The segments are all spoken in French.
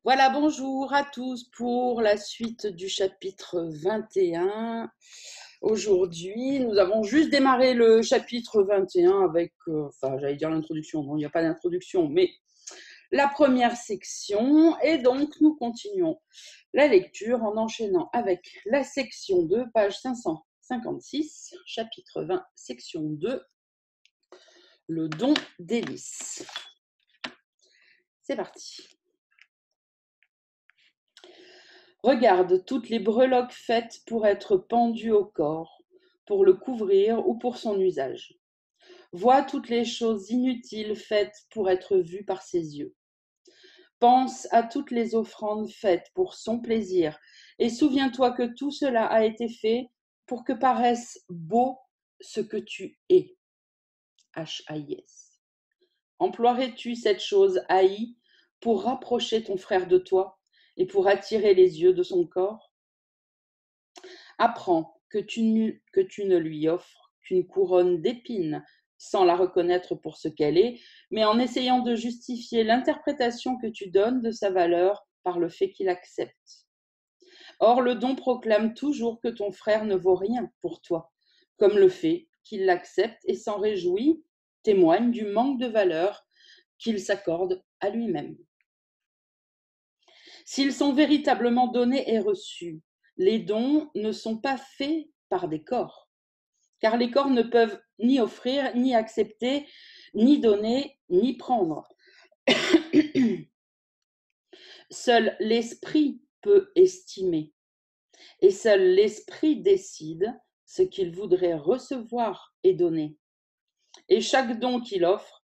Voilà, bonjour à tous pour la suite du chapitre 21. Aujourd'hui, nous avons juste démarré le chapitre 21 avec, enfin, j'allais dire l'introduction, non, il n'y a pas d'introduction, mais la première section. Et donc, nous continuons la lecture en enchaînant avec la section 2, page 556, chapitre 20, section 2, le don d'Hélice. C'est parti. Regarde toutes les breloques faites pour être pendues au corps, pour le couvrir ou pour son usage. Vois toutes les choses inutiles faites pour être vues par ses yeux. Pense à toutes les offrandes faites pour son plaisir, et souviens-toi que tout cela a été fait pour que paraisse beau ce que tu es. H-A-I-S. Emploierais-tu cette chose haïe pour rapprocher ton frère de toi et pour attirer les yeux de son corps? Apprends que tu ne lui offres qu'une couronne d'épines sans la reconnaître pour ce qu'elle est, mais en essayant de justifier l'interprétation que tu donnes de sa valeur par le fait qu'il accepte. Or, le don proclame toujours que ton frère ne vaut rien pour toi, comme le fait qu'il l'accepte et s'en réjouit témoigne du manque de valeur qu'il s'accorde à lui-même. S'ils sont véritablement donnés et reçus, les dons ne sont pas faits par des corps, car les corps ne peuvent ni offrir, ni accepter, ni donner, ni prendre. Seul l'esprit peut estimer, et seul l'esprit décide ce qu'il voudrait recevoir et donner. Et chaque don qu'il offre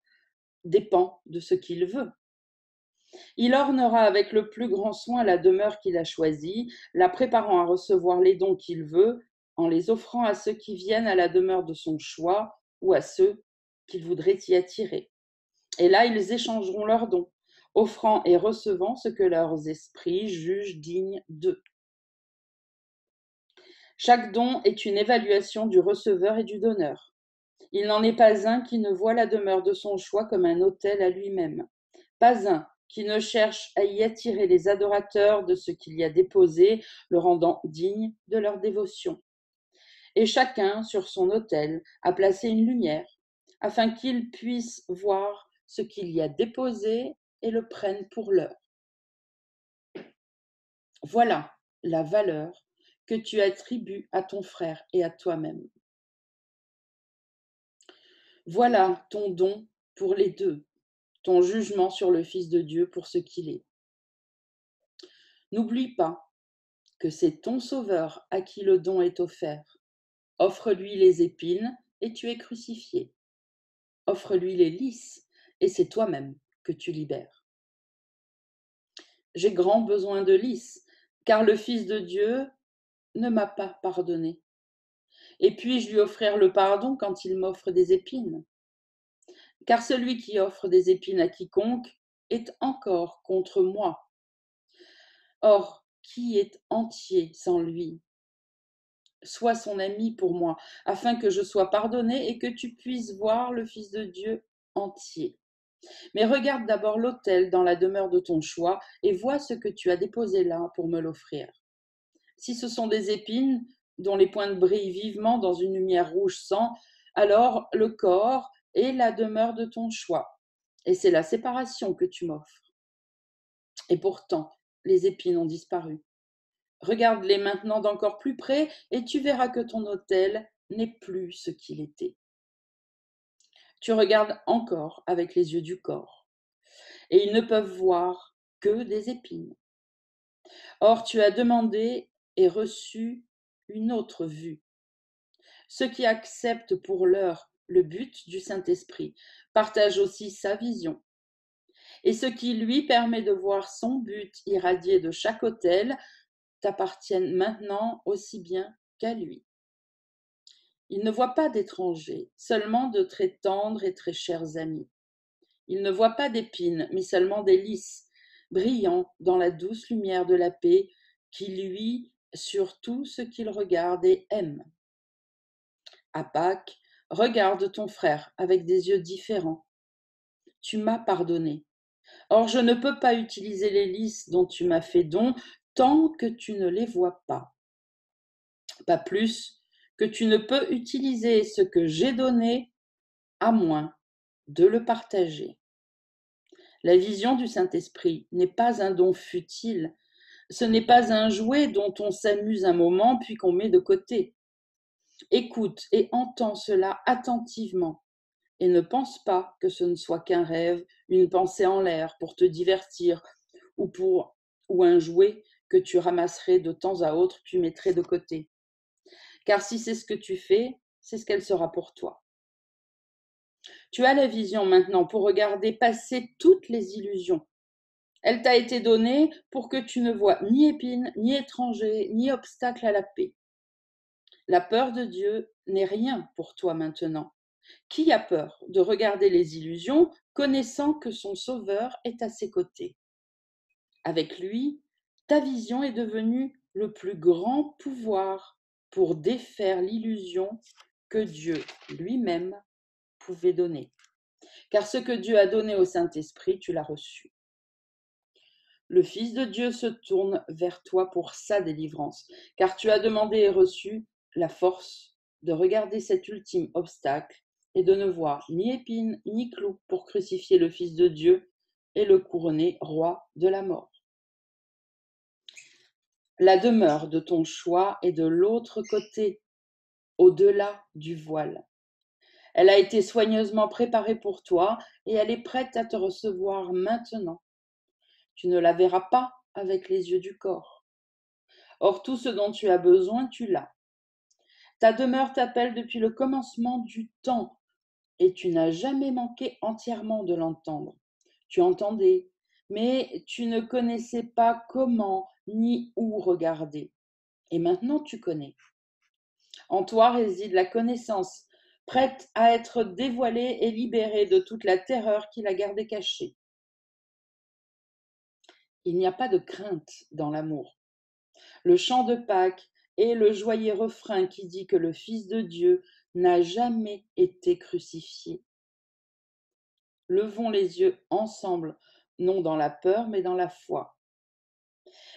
dépend de ce qu'il veut. Il ornera avec le plus grand soin la demeure qu'il a choisie, la préparant à recevoir les dons qu'il veut, en les offrant à ceux qui viennent à la demeure de son choix ou à ceux qu'il voudrait y attirer. Et là, ils échangeront leurs dons, offrant et recevant ce que leurs esprits jugent digne d'eux. Chaque don est une évaluation du receveur et du donneur. Il n'en est pas un qui ne voit la demeure de son choix comme un autel à lui-même. Pas un qui ne cherche à y attirer les adorateurs de ce qu'il y a déposé, le rendant digne de leur dévotion. Et chacun, sur son autel, a placé une lumière, afin qu'ils puissent voir ce qu'il y a déposé et le prennent pour leur. Voilà la valeur que tu attribues à ton frère et à toi-même. Voilà ton don pour les deux, ton jugement sur le Fils de Dieu pour ce qu'il est. N'oublie pas que c'est ton Sauveur à qui le don est offert. Offre-lui les épines et tu es crucifié. Offre-lui les lys et c'est toi-même que tu libères. J'ai grand besoin de lys, car le Fils de Dieu ne m'a pas pardonné. Et puis-je lui offrir le pardon quand il m'offre des épines? Car celui qui offre des épines à quiconque est encore contre moi. Or, qui est entier sans lui? Sois son ami pour moi, afin que je sois pardonné et que tu puisses voir le Fils de Dieu entier. Mais regarde d'abord l'autel dans la demeure de ton choix et vois ce que tu as déposé là pour me l'offrir. Si ce sont des épines dont les pointes brillent vivement dans une lumière rouge sang, alors le corps est la demeure de ton choix. Et c'est la séparation que tu m'offres. Et pourtant, les épines ont disparu. Regarde-les maintenant d'encore plus près et tu verras que ton autel n'est plus ce qu'il était. Tu regardes encore avec les yeux du corps et ils ne peuvent voir que des épines. Or, tu as demandé et reçu une autre vue. Ceux qui acceptent pour l'heure le but du Saint-Esprit partagent aussi sa vision. Et ce qui lui permet de voir son but irradié de chaque autel t'appartiennent maintenant aussi bien qu'à lui. Il ne voit pas d'étrangers, seulement de très tendres et très chers amis. Il ne voit pas d'épines, mais seulement des lys, brillant dans la douce lumière de la paix qui luit sur tout ce qu'il regarde et aime. À Pâques, regarde ton frère avec des yeux différents. Tu m'as pardonné. Or, je ne peux pas utiliser les lys dont tu m'as fait don tant que tu ne les vois pas. Pas plus que tu ne peux utiliser ce que j'ai donné, à moins de le partager. La vision du Saint-Esprit n'est pas un don futile, ce n'est pas un jouet dont on s'amuse un moment puis qu'on met de côté. Écoute et entends cela attentivement et ne pense pas que ce ne soit qu'un rêve, une pensée en l'air pour te divertir ou un jouet que tu ramasserais de temps à autre puis mettrais de côté. Car si c'est ce que tu fais, c'est ce qu'elle sera pour toi. Tu as la vision maintenant pour regarder passer toutes les illusions. Elle t'a été donnée pour que tu ne vois ni épine, ni étranger, ni obstacle à la paix. La peur de Dieu n'est rien pour toi maintenant. Qui a peur de regarder les illusions, connaissant que son Sauveur est à ses côtés? Avec lui, ta vision est devenue le plus grand pouvoir pour défaire l'illusion que Dieu lui-même pouvait donner. Car ce que Dieu a donné au Saint-Esprit, tu l'as reçu. Le Fils de Dieu se tourne vers toi pour sa délivrance, car tu as demandé et reçu la force de regarder cet ultime obstacle et de ne voir ni épine ni clou pour crucifier le Fils de Dieu et le couronner roi de la mort. La demeure de ton choix est de l'autre côté, au-delà du voile. Elle a été soigneusement préparée pour toi et elle est prête à te recevoir maintenant. Tu ne la verras pas avec les yeux du corps. Or, tout ce dont tu as besoin, tu l'as. Ta demeure t'appelle depuis le commencement du temps et tu n'as jamais manqué entièrement de l'entendre. Tu entendais, mais tu ne connaissais pas comment ni où regarder. Et maintenant, tu connais. En toi réside la connaissance, prête à être dévoilée et libérée de toute la terreur qui la gardait cachée. Il n'y a pas de crainte dans l'amour. Le chant de Pâques est le joyeux refrain qui dit que le Fils de Dieu n'a jamais été crucifié. Levons les yeux ensemble, non dans la peur, mais dans la foi.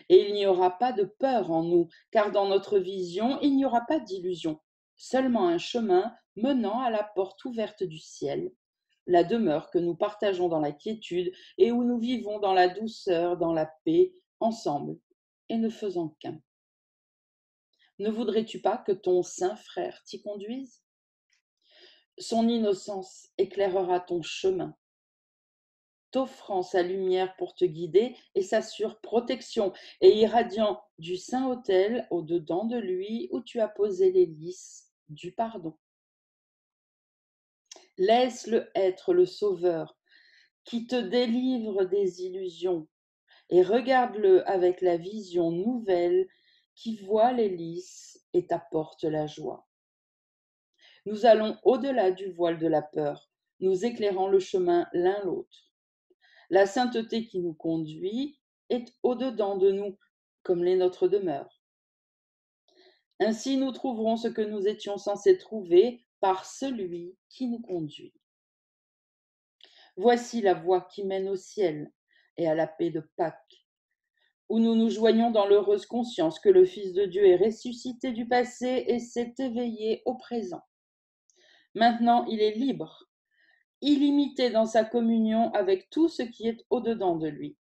Et il n'y aura pas de peur en nous, car dans notre vision, il n'y aura pas d'illusion, seulement un chemin menant à la porte ouverte du ciel, la demeure que nous partageons dans la quiétude et où nous vivons dans la douceur, dans la paix, ensemble, et ne faisant qu'un. Ne voudrais-tu pas que ton saint frère t'y conduise? Son innocence éclairera ton chemin, t'offrant sa lumière pour te guider et sa surprotection, et irradiant du Saint-Autel au-dedans de lui où tu as posé les lys du pardon. Laisse-le être le Sauveur qui te délivre des illusions et regarde-le avec la vision nouvelle qui voit les lys et t'apporte la joie. Nous allons au-delà du voile de la peur, nous éclairant le chemin l'un l'autre. La sainteté qui nous conduit est au-dedans de nous, comme l'est notre demeure. Ainsi nous trouverons ce que nous étions censés trouver par celui qui nous conduit. Voici la voie qui mène au ciel et à la paix de Pâques, où nous nous joignons dans l'heureuse conscience que le Fils de Dieu est ressuscité du passé et s'est éveillé au présent. Maintenant, il est libre, illimité dans sa communion avec tout ce qui est au-dedans de lui.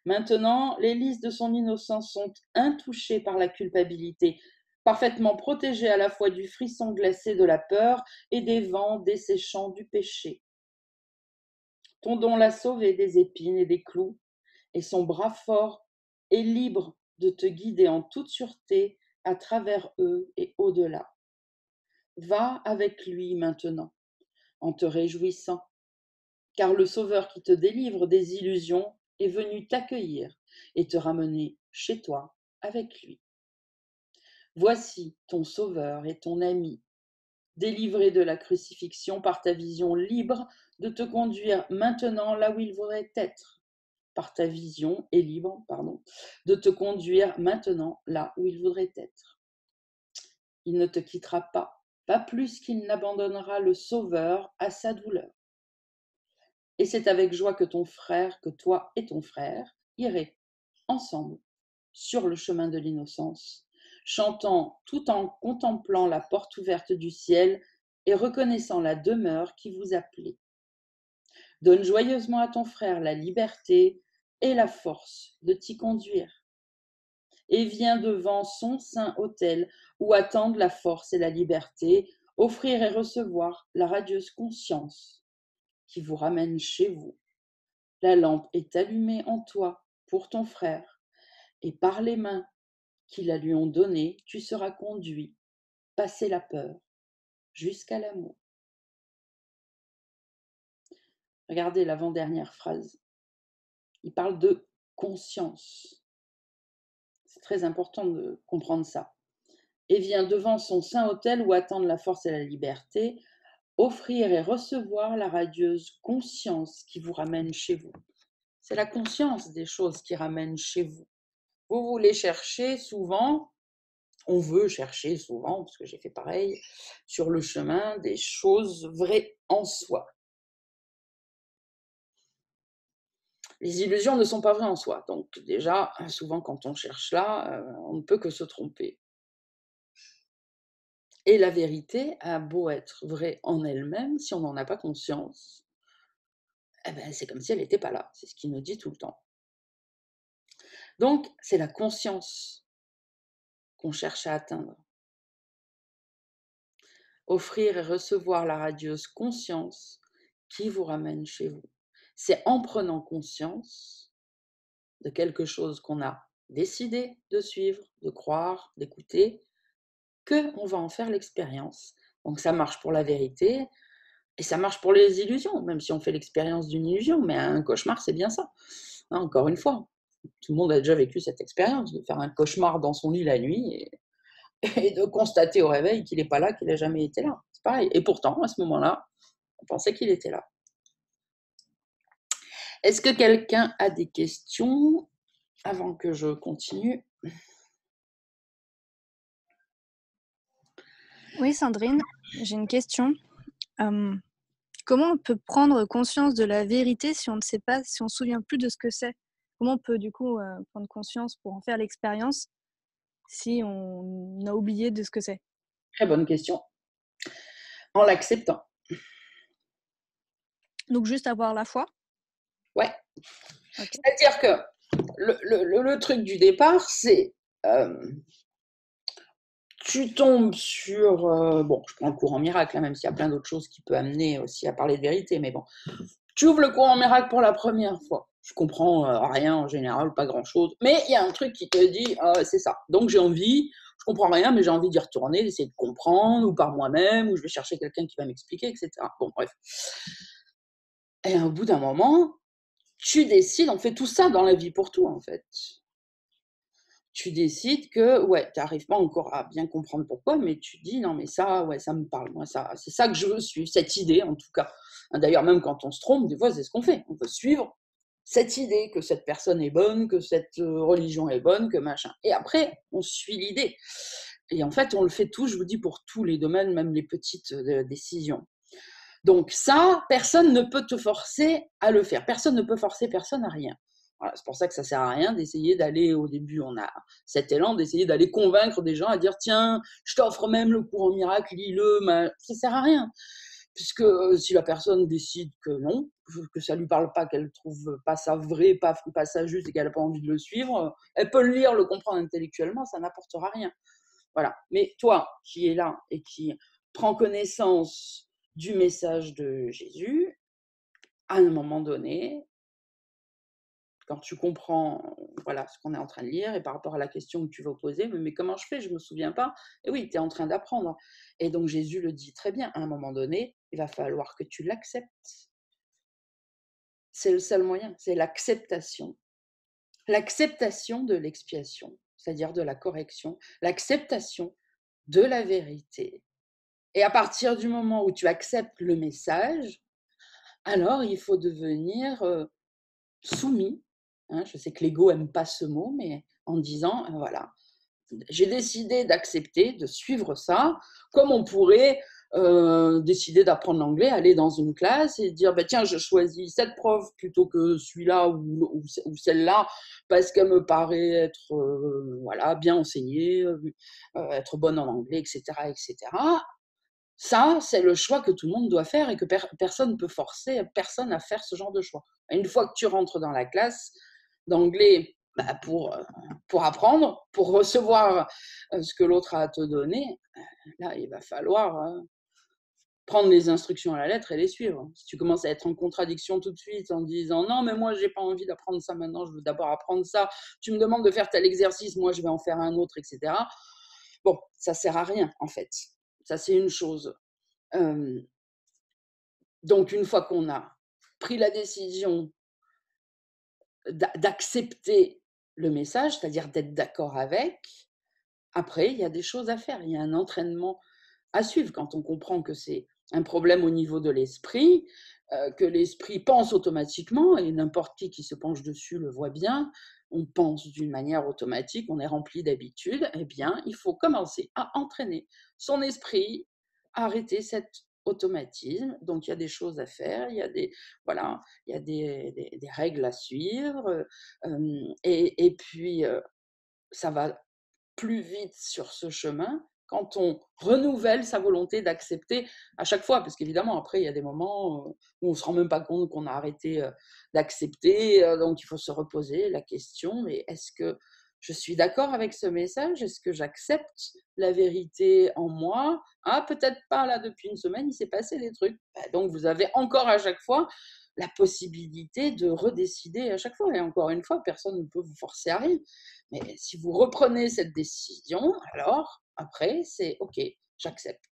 Maintenant, les lys de son innocence sont intouchés par la culpabilité, parfaitement protégés à la fois du frisson glacé de la peur et des vents desséchants du péché. Ton don l'a sauvé des épines et des clous, et son bras fort est libre de te guider en toute sûreté à travers eux et au-delà. Va avec lui maintenant, en te réjouissant, car le Sauveur qui te délivre des illusions est venu t'accueillir et te ramener chez toi avec lui. Voici ton Sauveur et ton ami, délivré de la crucifixion par ta vision libre de te conduire maintenant là où il voudrait être. Par ta vision et libre, de te conduire maintenant là où il voudrait être. Il ne te quittera pas plus qu'il n'abandonnera le Sauveur à sa douleur. Et c'est avec joie que toi et ton frère, irez ensemble sur le chemin de l'innocence, chantant tout en contemplant la porte ouverte du ciel et reconnaissant la demeure qui vous appelait. Donne joyeusement à ton frère la liberté et la force de t'y conduire. Et viens devant son saint autel où attendent la force et la liberté, offrir et recevoir la radieuse conscience qui vous ramène chez vous. La lampe est allumée en toi pour ton frère, et par les mains qui la lui ont donnée, tu seras conduit, passer la peur, jusqu'à l'amour. Regardez l'avant-dernière phrase. Il parle de conscience. C'est très important de comprendre ça. Et vient devant son saint autel où attendent la force et la liberté, offrir et recevoir la radieuse conscience qui vous ramène chez vous. C'est la conscience des choses qui ramène chez vous. Vous voulez chercher souvent, on veut chercher souvent, parce que j'ai fait pareil, sur le chemin des choses vraies en soi. Les illusions ne sont pas vraies en soi, donc déjà, souvent quand on cherche là, on ne peut que se tromper. Et la vérité a beau être vraie en elle-même, si on n'en a pas conscience, eh ben, c'est comme si elle n'était pas là, c'est ce qu'il nous dit tout le temps. Donc, c'est la conscience qu'on cherche à atteindre. Offrir et recevoir la radieuse conscience qui vous ramène chez vous. C'est en prenant conscience de quelque chose qu'on a décidé de suivre, de croire, d'écouter, qu'on va en faire l'expérience. Donc ça marche pour la vérité et ça marche pour les illusions, même si on fait l'expérience d'une illusion, mais un cauchemar, c'est bien ça. Hein, encore une fois, tout le monde a déjà vécu cette expérience, de faire un cauchemar dans son lit la nuit et de constater au réveil qu'il n'est pas là, qu'il n'a jamais été là. C'est pareil. Et pourtant, à ce moment-là, on pensait qu'il était là. Est-ce que quelqu'un a des questions avant que je continue? Oui, Sandrine, j'ai une question. Comment on peut prendre conscience de la vérité si on ne sait pas, si on ne se souvient plus de ce que c'est? Comment on peut du coup prendre conscience pour en faire l'expérience si on a oublié de ce que c'est? Très bonne question. En l'acceptant. Donc juste avoir la foi? Ouais. Okay. C'est-à-dire que le truc du départ, c'est tu tombes sur... bon, je prends le courant miracle, hein, même s'il y a plein d'autres choses qui peuvent amener aussi à parler de vérité, mais bon. Tu ouvres le courant miracle pour la première fois. Je comprends rien en général, pas grand-chose, mais il y a un truc qui te dit c'est ça. Donc j'ai envie, je comprends rien, mais j'ai envie d'y retourner, d'essayer de comprendre, ou par moi-même, ou je vais chercher quelqu'un qui va m'expliquer, etc. Bon, bref. Et au bout d'un moment, tu décides, on fait tout ça dans la vie pour tout, en fait. Tu décides que, ouais, tu n'arrives pas encore à bien comprendre pourquoi, mais tu dis, non, mais ça, ouais, ça me parle, moi, ça, c'est ça que je veux suivre, cette idée, en tout cas. D'ailleurs, même quand on se trompe, des fois, c'est ce qu'on fait. On veut suivre cette idée que cette personne est bonne, que cette religion est bonne, que machin. Et après, on suit l'idée. Et en fait, on le fait tout, je vous dis, pour tous les domaines, même les petites décisions. Donc ça, personne ne peut te forcer à le faire. Personne ne peut forcer personne à rien. Voilà, c'est pour ça que ça ne sert à rien d'essayer d'aller, au début, on a cet élan, d'essayer d'aller convaincre des gens à dire tiens, je t'offre même le courant miracle, lis-le. Ça ne sert à rien. Puisque si la personne décide que non, que ça ne lui parle pas, qu'elle ne trouve pas ça vrai, pas ça juste et qu'elle n'a pas envie de le suivre, elle peut le lire, le comprendre intellectuellement, ça n'apportera rien. Voilà. Mais toi qui es là et qui prends connaissance du message de Jésus, à un moment donné, quand tu comprends voilà, ce qu'on est en train de lire et par rapport à la question que tu vas poser, mais comment je fais? Je ne me souviens pas. Et oui, tu es en train d'apprendre. Et donc Jésus le dit très bien, à un moment donné, il va falloir que tu l'acceptes. C'est le seul moyen, c'est l'acceptation. L'acceptation de l'expiation, c'est-à-dire de la correction, l'acceptation de la vérité. Et à partir du moment où tu acceptes le message, alors il faut devenir soumis. Hein, je sais que l'ego n'aime pas ce mot, mais en disant, voilà, j'ai décidé d'accepter, de suivre ça, comme on pourrait décider d'apprendre l'anglais, aller dans une classe et dire bah, tiens, je choisis cette prof plutôt que celui-là ou celle-là parce qu'elle me paraît être voilà, bien enseignée, être bonne en anglais, etc. etc. Ça, c'est le choix que tout le monde doit faire et que personne ne peut forcer personne à faire ce genre de choix. Et une fois que tu rentres dans la classe d'anglais bah, pour apprendre, pour recevoir ce que l'autre a à te donner, là, il va falloir prendre les instructions à la lettre et les suivre. Si tu commences à être en contradiction tout de suite en disant non, mais moi, j'ai pas envie d'apprendre ça maintenant, je veux d'abord apprendre ça. Tu me demandes de faire tel exercice, moi, je vais en faire un autre, etc. Bon, ça sert à rien, en fait. Ça, c'est une chose. Donc, une fois qu'on a pris la décision d'accepter le message, c'est-à-dire d'être d'accord avec, après, il y a des choses à faire. Il y a un entraînement à suivre quand on comprend que c'est un problème au niveau de l'esprit, que l'esprit pense automatiquement et n'importe qui se penche dessus le voit bien. On pense d'une manière automatique, on est rempli d'habitudes. Eh bien, il faut commencer à entraîner son esprit à arrêter cet automatisme. Donc, il y a des choses à faire, il y a des, voilà, il y a des règles à suivre. Et puis, ça va plus vite sur ce chemin quand on renouvelle sa volonté d'accepter à chaque fois. Parce qu'évidemment, après, il y a des moments où on ne se rend même pas compte qu'on a arrêté d'accepter. Donc, il faut se reposer la question, mais est-ce que je suis d'accord avec ce message? Est-ce que j'accepte la vérité en moi? Ah, peut-être pas, là, depuis une semaine, il s'est passé des trucs. Donc, vous avez encore à chaque fois la possibilité de redécider à chaque fois. Et encore une fois, personne ne peut vous forcer à rien. Mais si vous reprenez cette décision, alors après, c'est OK, j'accepte.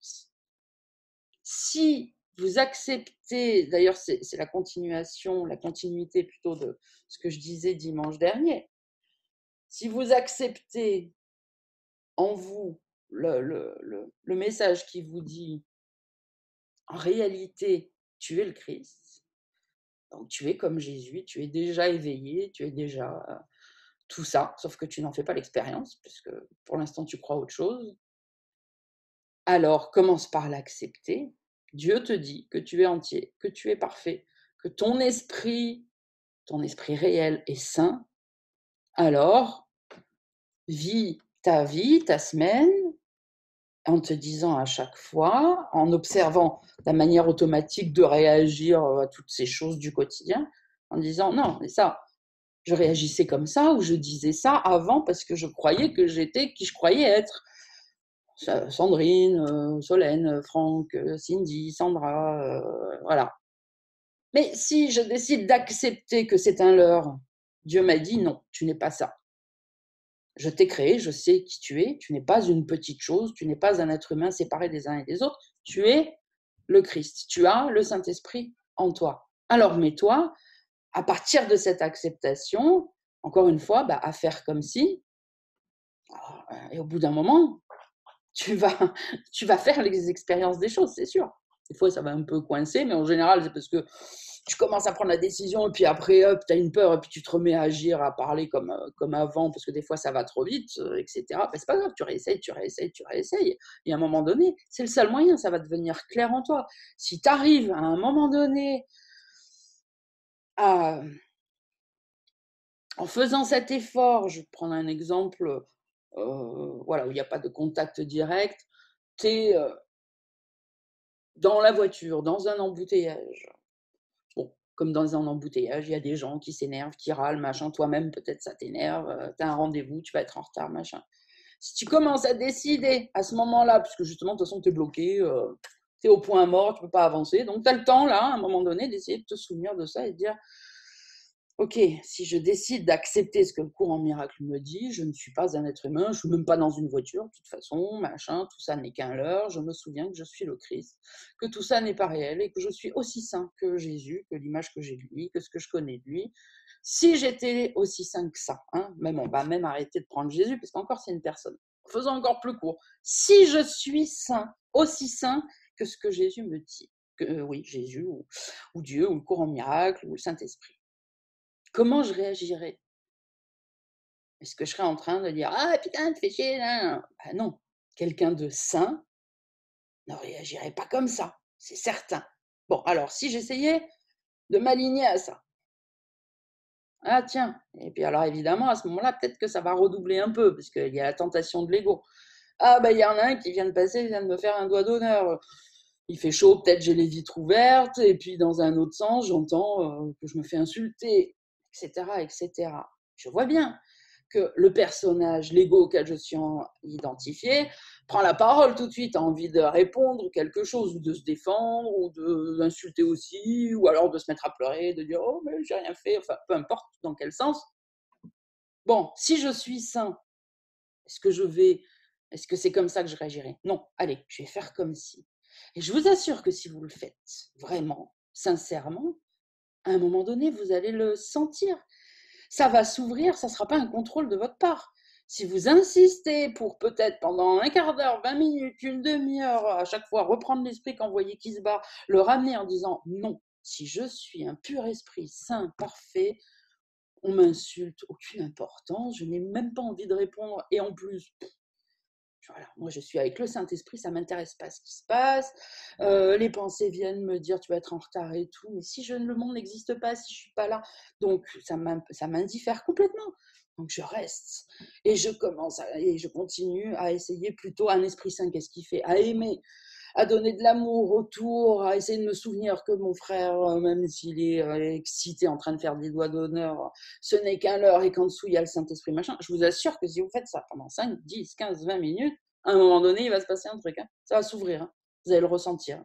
Si vous acceptez, d'ailleurs, c'est la continuation, la continuité plutôt de ce que je disais dimanche dernier. Si vous acceptez en vous le message qui vous dit en réalité, tu es le Christ, donc tu es comme Jésus, tu es déjà éveillé, tu es déjà tout ça, sauf que tu n'en fais pas l'expérience, puisque pour l'instant tu crois autre chose. Alors commence par l'accepter. Dieu te dit que tu es entier, que tu es parfait, que ton esprit réel est saint. Alors, vis ta vie, ta semaine, en te disant à chaque fois, en observant la manière automatique de réagir à toutes ces choses du quotidien, en disant non, mais ça, je réagissais comme ça ou je disais ça avant parce que je croyais que j'étais qui je croyais être. Sandrine, Solène, Franck, Cindy, Sandra, voilà. Mais si je décide d'accepter que c'est un leurre, Dieu m'a dit non, tu n'es pas ça. Je t'ai créé, je sais qui tu n'es pas une petite chose, tu n'es pas un être humain séparé des uns et des autres, tu es le Christ, tu as le Saint-Esprit en toi. Alors mets-toi, à partir de cette acceptation, encore une fois, bah, à faire comme si, et au bout d'un moment, tu vas, tu vas faire les expériences des choses, c'est sûr. Des fois, ça va un peu coincer, mais en général, c'est parce que tu commences à prendre la décision et puis après, hop, tu as une peur et puis tu te remets à agir, à parler comme avant, parce que des fois, ça va trop vite, etc. Ben, c'est pas grave, tu réessayes, tu réessayes, tu réessayes. Et à un moment donné, c'est le seul moyen, ça va devenir clair en toi. Si tu arrives à un moment donné à, en faisant cet effort, je vais prendre un exemple voilà, où il n'y a pas de contact direct, tu es dans la voiture, dans un embouteillage. Bon, comme dans un embouteillage, il y a des gens qui s'énervent, qui râlent, machin. Toi-même, peut-être ça t'énerve, tu as un rendez-vous, tu vas être en retard, machin. Si tu commences à décider à ce moment-là, puisque justement, de toute façon, tu es bloqué, tu es au point mort, tu ne peux pas avancer. Donc, tu as le temps, là, à un moment donné, d'essayer de te souvenir de ça et de dire OK, si je décide d'accepter ce que le courant miracle me dit, je ne suis pas un être humain, je ne suis même pas dans une voiture, de toute façon, machin, tout ça n'est qu'un leurre, je me souviens que je suis le Christ, que tout ça n'est pas réel et que je suis aussi saint que Jésus, que l'image que j'ai de lui, que ce que je connais de lui. Si j'étais aussi saint que ça, hein, même on va même arrêter de prendre Jésus, parce qu'encore c'est une personne. Faisons encore plus court. Si je suis saint, aussi saint que ce que Jésus me dit, que oui, Jésus ou Dieu ou le courant miracle ou le Saint-Esprit. Comment je réagirais? Est-ce que je serais en train de dire: «Ah putain, tu fais chier, nin nin nin». Bah non, quelqu'un de sain ne réagirait pas comme ça, c'est certain. Bon, alors si j'essayais de m'aligner à ça, ah tiens, et puis alors évidemment, à ce moment-là, peut-être que ça va redoubler un peu, parce qu'il y a la tentation de l'ego. Ah ben il y en a un qui vient de passer, il vient de me faire un doigt d'honneur. Il fait chaud, peut-être j'ai les vitres ouvertes, et puis dans un autre sens, j'entends que je me fais insulter, etc., etc. Je vois bien que le personnage, l'ego auquel je suis identifié, prend la parole tout de suite, a envie de répondre quelque chose, ou de se défendre, ou d'insulter aussi, ou alors de se mettre à pleurer, de dire oh mais j'ai rien fait, enfin peu importe dans quel sens. Bon, si je suis sain, est-ce que je vais, est-ce que c'est comme ça que je réagirai? Non, allez, je vais faire comme si. Et je vous assure que si vous le faites vraiment, sincèrement, à un moment donné, vous allez le sentir. Ça va s'ouvrir, ça ne sera pas un contrôle de votre part. Si vous insistez pour peut-être pendant un quart d'heure, 20 minutes, une demi-heure, à chaque fois reprendre l'esprit quand vous voyez qui se bat, le ramener en disant non, si je suis un pur esprit sain, parfait, on m'insulte, aucune importance, je n'ai même pas envie de répondre, et en plus, voilà, moi je suis avec le Saint-Esprit, ça ne m'intéresse pas ce qui se passe, les pensées viennent me dire tu vas être en retard et tout, mais si le monde n'existe pas, si je ne suis pas là, donc ça m'indiffère complètement. Donc je reste et et je continue à essayer plutôt un esprit saint, qu'est-ce qu'il fait? À aimer, à donner de l'amour autour, à essayer de me souvenir que mon frère, même s'il est excité en train de faire des doigts d'honneur, ce n'est qu'un leurre et qu'en dessous il y a le Saint-Esprit, machin. Je vous assure que si vous faites ça pendant 5, 10, 15, 20 minutes, à un moment donné, il va se passer un truc. Hein. Ça va s'ouvrir. Hein. Vous allez le ressentir.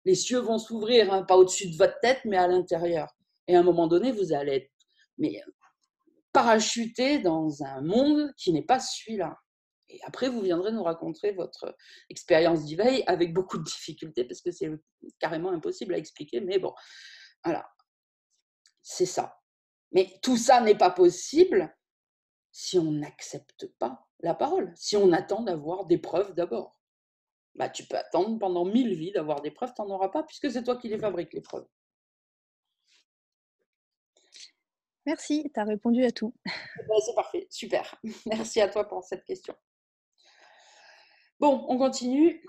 Les cieux vont s'ouvrir, hein, pas au-dessus de votre tête, mais à l'intérieur. Et à un moment donné, vous allez être mais, parachuté dans un monde qui n'est pas celui-là. Et après, vous viendrez nous raconter votre expérience d'éveil avec beaucoup de difficultés parce que c'est carrément impossible à expliquer. Mais bon, voilà, c'est ça. Mais tout ça n'est pas possible si on n'accepte pas la parole, si on attend d'avoir des preuves d'abord. Bah, tu peux attendre pendant 1000 vies d'avoir des preuves, tu n'en auras pas puisque c'est toi qui les fabriques, les preuves. Merci, tu as répondu à tout. Ben, c'est parfait, super. Merci à toi pour cette question. Bon, on continue.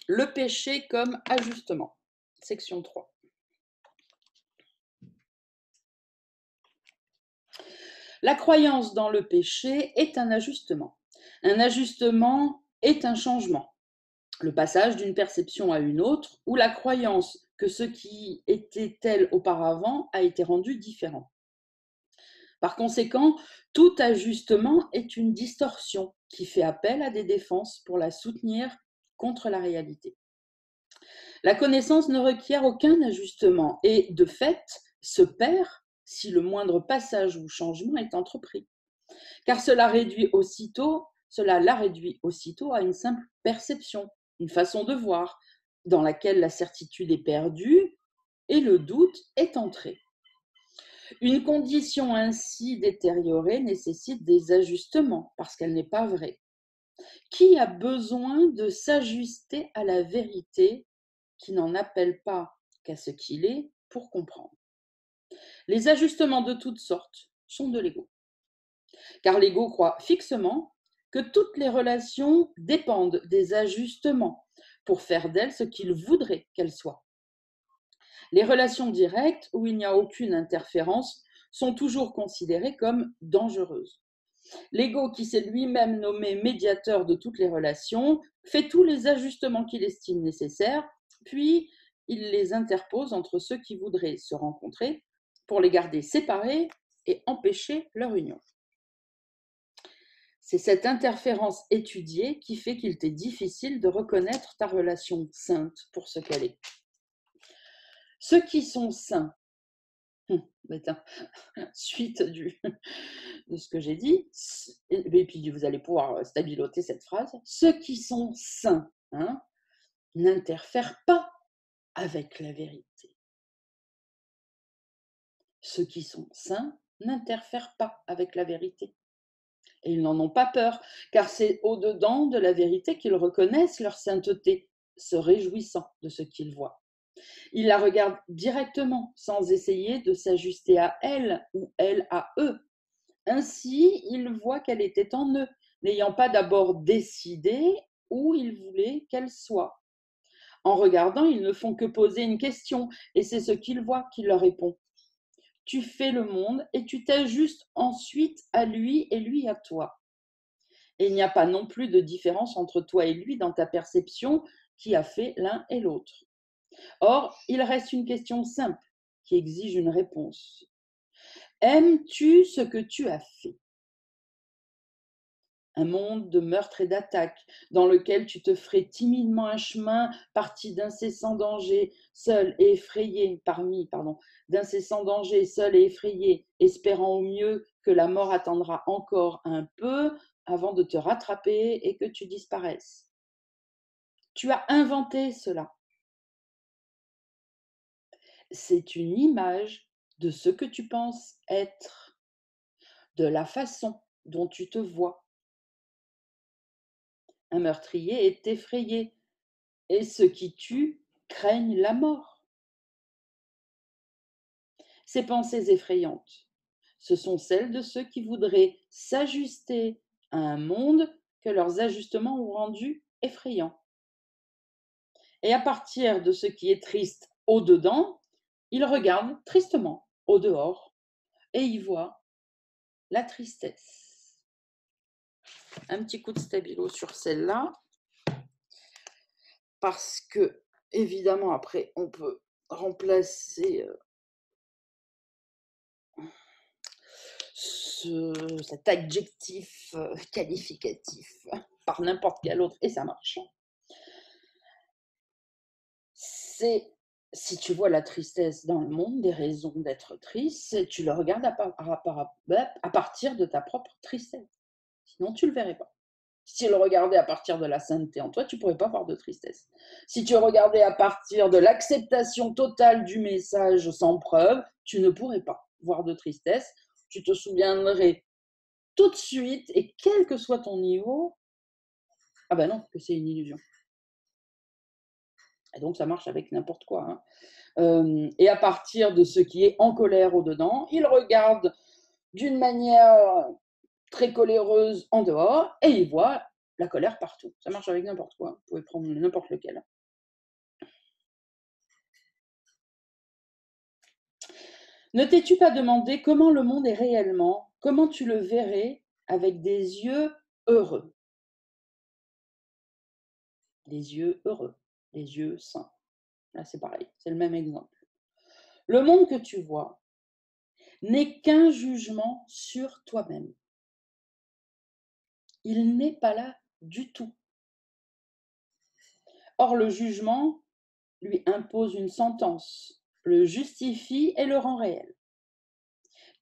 Le péché comme ajustement. Section 3. La croyance dans le péché est un ajustement. Un ajustement est un changement. Le passage d'une perception à une autre, ou la croyance que ce qui était tel auparavant a été rendu différent. Par conséquent, tout ajustement est une distorsion qui fait appel à des défenses pour la soutenir contre la réalité. La connaissance ne requiert aucun ajustement et, de fait, se perd si le moindre passage ou changement est entrepris, car cela la réduit aussitôt à une simple perception, une façon de voir, dans laquelle la certitude est perdue et le doute est entré. Une condition ainsi détériorée nécessite des ajustements parce qu'elle n'est pas vraie. Qui a besoin de s'ajuster à la vérité qui n'en appelle pas qu'à ce qu'il est pour comprendre? Les ajustements de toutes sortes sont de l'ego, car l'ego croit fixement que toutes les relations dépendent des ajustements pour faire d'elles ce qu'il voudrait qu'elles soient. Les relations directes, où il n'y a aucune interférence, sont toujours considérées comme dangereuses. L'ego, qui s'est lui-même nommé médiateur de toutes les relations, fait tous les ajustements qu'il estime nécessaires, puis il les interpose entre ceux qui voudraient se rencontrer pour les garder séparés et empêcher leur union. C'est cette interférence étudiée qui fait qu'il t'est difficile de reconnaître ta relation sainte pour ce qu'elle est. Ceux qui sont saints, suite de ce que j'ai dit, et puis vous allez pouvoir stabiloter cette phrase, ceux qui sont saints n'interfèrent pas avec la vérité. Ceux qui sont saints n'interfèrent pas avec la vérité. Et ils n'en ont pas peur, car c'est au-dedans de la vérité qu'ils reconnaissent leur sainteté, se réjouissant de ce qu'ils voient. Ils la regardent directement, sans essayer de s'ajuster à elle ou elle à eux. Ainsi, ils voient qu'elle était en eux, n'ayant pas d'abord décidé où il voulait qu'elle soit. En regardant, ils ne font que poser une question, et c'est ce qu'ils voient qui leur répond. Tu fais le monde et tu t'ajustes ensuite à lui et lui à toi. Et il n'y a pas non plus de différence entre toi et lui dans ta perception qui a fait l'un et l'autre. Or, il reste une question simple qui exige une réponse. Aimes-tu ce que tu as fait? Un monde de meurtre et d'attaque, dans lequel tu te ferais timidement un chemin parti d'incessants dangers, seul et effrayé, d'incessants dangers, seul et effrayé, espérant au mieux que la mort attendra encore un peu avant de te rattraper et que tu disparaisses. Tu as inventé cela. C'est une image de ce que tu penses être, de la façon dont tu te vois. Un meurtrier est effrayé, et ceux qui tuent craignent la mort. Ces pensées effrayantes, ce sont celles de ceux qui voudraient s'ajuster à un monde que leurs ajustements ont rendu effrayant. Et à partir de ce qui est triste au-dedans, ils regardent tristement au dehors et y voient la tristesse. Un petit coup de stabilo sur celle-là, parce que, évidemment, après, on peut remplacer cet adjectif qualificatif par n'importe quel autre et ça marche. C'est, si tu vois la tristesse dans le monde, des raisons d'être triste, tu le regardes à partir de ta propre tristesse. Sinon, tu ne le verrais pas. Si tu le regardais à partir de la sainteté en toi, tu ne pourrais pas voir de tristesse. Si tu regardais à partir de l'acceptation totale du message sans preuve, tu ne pourrais pas voir de tristesse. Tu te souviendrais tout de suite, et quel que soit ton niveau, ah ben non, que c'est une illusion. Et donc ça marche avec n'importe quoi. Et à partir de ce qui est en colère au-dedans, il regarde d'une manière très coléreuse en dehors, et il voit la colère partout. Ça marche avec n'importe quoi. Vous pouvez prendre n'importe lequel. Ne t'es-tu pas demandé comment le monde est réellement, comment tu le verrais avec des yeux heureux? Des yeux heureux, des yeux sains. Là, c'est pareil, c'est le même exemple. Le monde que tu vois n'est qu'un jugement sur toi-même. Il n'est pas là du tout. Or, le jugement lui impose une sentence, le justifie et le rend réel.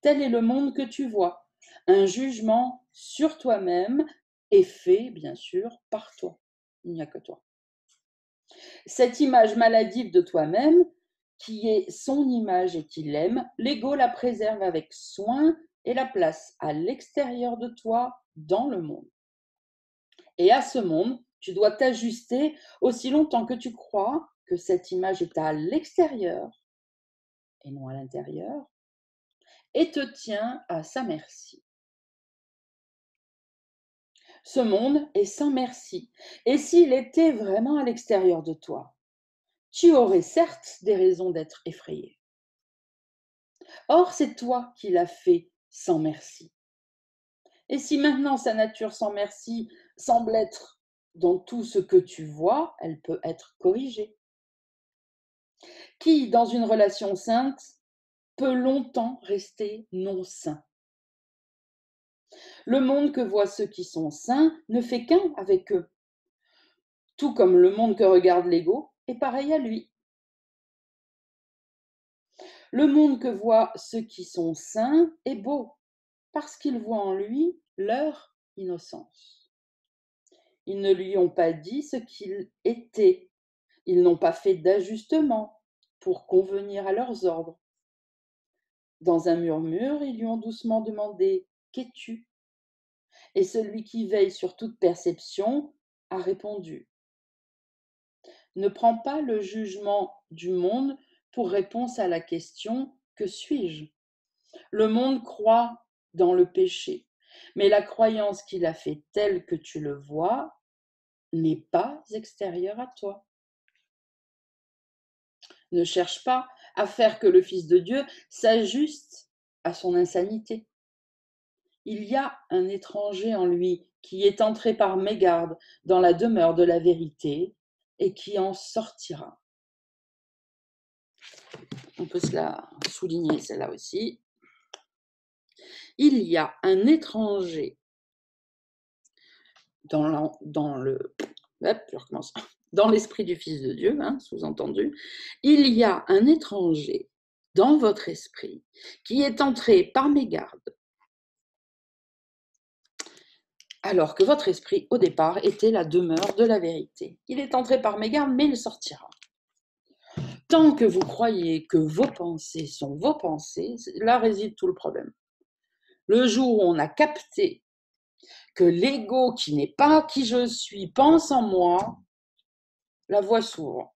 Tel est le monde que tu vois, un jugement sur toi-même et fait, bien sûr, par toi. Il n'y a que toi. Cette image maladive de toi-même, qui est son image et qui l'aime, l'ego la préserve avec soin et la place à l'extérieur de toi, dans le monde. Et à ce monde, tu dois t'ajuster aussi longtemps que tu crois que cette image est à l'extérieur et non à l'intérieur, et te tient à sa merci. Ce monde est sans merci, et s'il était vraiment à l'extérieur de toi, tu aurais certes des raisons d'être effrayé. Or, c'est toi qui l'as fait sans merci. Et si maintenant sa nature sans merci semble être dans tout ce que tu vois, elle peut être corrigée. Qui, dans une relation sainte, peut longtemps rester non saint? Le monde que voient ceux qui sont saints ne fait qu'un avec eux, tout comme le monde que regarde l'ego est pareil à lui. Le monde que voient ceux qui sont saints est beau, parce qu'ils voient en lui leur innocence. Ils ne lui ont pas dit ce qu'il était, ils n'ont pas fait d'ajustement pour convenir à leurs ordres. Dans un murmure, ils lui ont doucement demandé « Qu'es-tu » Et celui qui veille sur toute perception a répondu « Ne prends pas le jugement du monde pour réponse à la question « Que suis-je » Le monde croit dans le péché. Mais la croyance qu'il a fait telle que tu le vois n'est pas extérieure à toi. Ne cherche pas à faire que le Fils de Dieu s'ajuste à son insanité. Il y a un étranger en lui qui est entré par mégarde dans la demeure de la vérité et qui en sortira. On peut se la souligner, celle-là aussi. Il y a un étranger dans l'esprit du Fils de Dieu, hein, sous-entendu. Il y a un étranger dans votre esprit qui est entré par mégarde, alors que votre esprit, au départ, était la demeure de la vérité. Il est entré par mégarde, mais il sortira. Tant que vous croyez que vos pensées sont vos pensées, là réside tout le problème. Le jour où on a capté que l'ego, qui n'est pas qui je suis, pense en moi, la voie s'ouvre.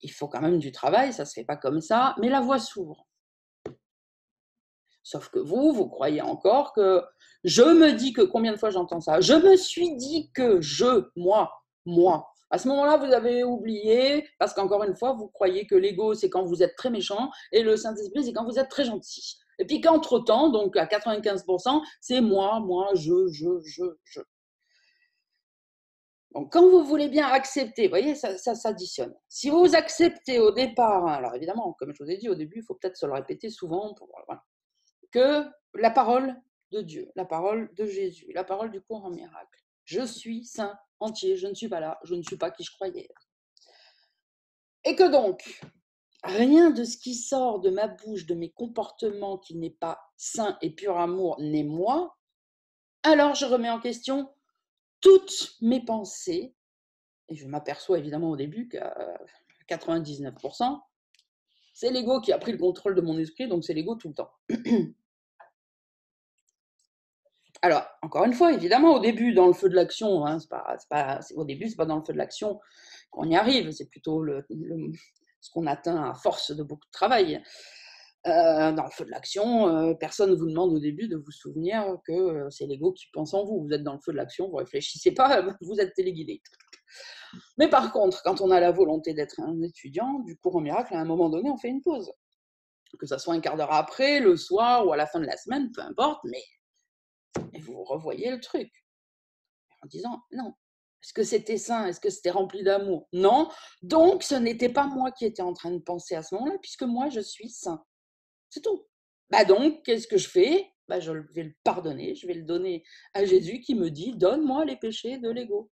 Il faut quand même du travail, ça ne se fait pas comme ça, mais la voie s'ouvre. Sauf que vous croyez encore que je me dis que, combien de fois j'entends ça? Je me suis dit que moi. À ce moment-là, vous avez oublié, parce qu'encore une fois, vous croyez que l'ego, c'est quand vous êtes très méchant, et le Saint-Esprit, c'est quand vous êtes très gentil. Et puis qu'entre-temps, donc à 95%, c'est moi, je. Donc, quand vous voulez bien accepter, vous voyez, ça s'additionne. Si vous acceptez au départ, alors évidemment, comme je vous ai dit au début, il faut peut-être se le répéter souvent, voilà, que la parole de Dieu, la parole de Jésus, la parole du cours en miracle. Je suis saint, entier, je ne suis pas là, je ne suis pas qui je croyais. Et que donc, rien de ce qui sort de ma bouche, de mes comportements qui n'est pas saint et pur amour n'est moi, alors je remets en question toutes mes pensées, et je m'aperçois évidemment au début qu'à 99%, c'est l'ego qui a pris le contrôle de mon esprit, donc c'est l'ego tout le temps. Alors, encore une fois, évidemment, au début, dans le feu de l'action, hein, au début, c'est pas dans le feu de l'action qu'on y arrive, c'est plutôt ce qu'on atteint à force de beaucoup de travail. Dans le feu de l'action, personne ne vous demande au début de vous souvenir que c'est l'ego qui pense en vous. Vous êtes dans le feu de l'action, vous réfléchissez pas, vous êtes téléguidé. Mais par contre, quand on a la volonté d'être un étudiant du cours en miracle, à un moment donné, on fait une pause. Que ça soit un quart d'heure après, le soir ou à la fin de la semaine, peu importe, mais vous revoyez le truc en disant non. Est-ce que c'était sain? Est-ce que c'était rempli d'amour? Non. Donc, ce n'était pas moi qui étais en train de penser à ce moment-là, puisque moi, je suis sain. C'est tout. Bah donc, qu'est-ce que je fais? Bah, je vais le pardonner, je vais le donner à Jésus qui me dit, donne-moi les péchés de l'ego.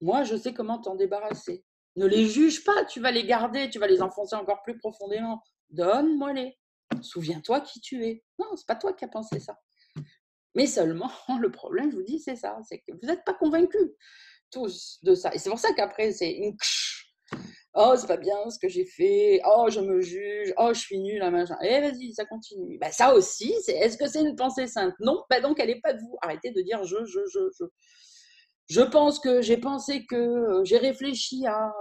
Moi, je sais comment t'en débarrasser. Ne les juge pas, tu vas les garder, tu vas les enfoncer encore plus profondément. Donne-moi-les. Souviens-toi qui tu es. Non, c'est pas toi qui as pensé ça. Mais seulement, le problème, je vous dis, c'est ça, c'est que vous n'êtes pas convaincus tous de ça. Et c'est pour ça qu'après, c'est une oh, c'est pas bien ce que j'ai fait, oh, je me juge, oh, je suis nulle, machin. Et vas-y, ça continue. Bah, ça aussi, est-ce que c'est une pensée sainte? Non, bah donc elle n'est pas de vous. Arrêtez de dire je. Je pense que, j'ai pensé que, j'ai réfléchi à.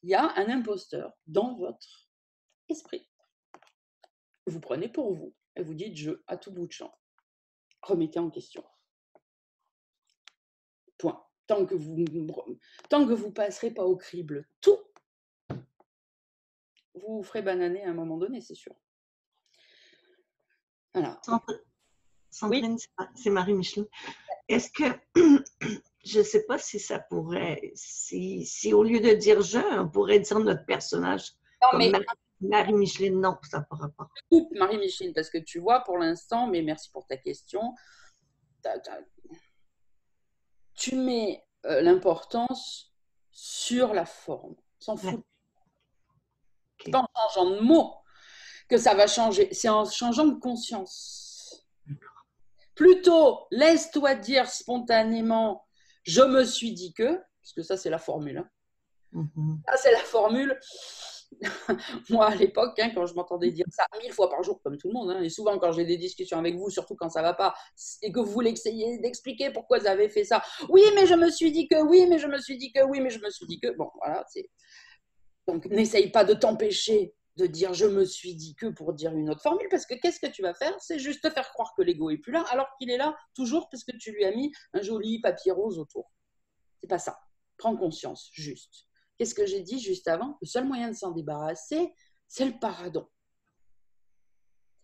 Il y a un imposteur dans votre esprit. Vous prenez pour vous et vous dites je à tout bout de champ. Remettez en question. Point. Tant que vous passerez pas au crible tout, vous ferez bananer à un moment donné, c'est sûr. Voilà. Sandrine, oui. C'est Marie-Micheline. Est-ce que, je ne sais pas si ça pourrait, si au lieu de dire je, on pourrait dire notre personnage non, comme Marie-Micheline, non, ça ne pourra pas. Marie-Micheline, parce que tu vois, pour l'instant, mais merci pour ta question, tu mets l'importance sur la forme, s'en fout. Ouais. Okay. Pas en changeant de mots que ça va changer, c'est en changeant de conscience. Plutôt, laisse-toi dire spontanément, je me suis dit que, parce que ça c'est la formule. Hein. Ça c'est la formule. Moi à l'époque, hein, quand je m'entendais dire ça 1000 fois par jour, comme tout le monde, hein, et souvent quand j'ai des discussions avec vous, surtout quand ça va pas, et que vous voulez essayer d'expliquer pourquoi vous avez fait ça. Oui, mais je me suis dit que, oui, mais je me suis dit que. Bon, voilà, c'est. Donc n'essaye pas de t'empêcher de dire je me suis dit que pour dire une autre formule, parce que qu'est-ce que tu vas faire? C'est juste te faire croire que l'ego est plus là, alors qu'il est là toujours parce que tu lui as mis un joli papier rose autour. C'est pas ça. Prends conscience, juste. Qu'est-ce que j'ai dit juste avant? Le seul moyen de s'en débarrasser, c'est le pardon.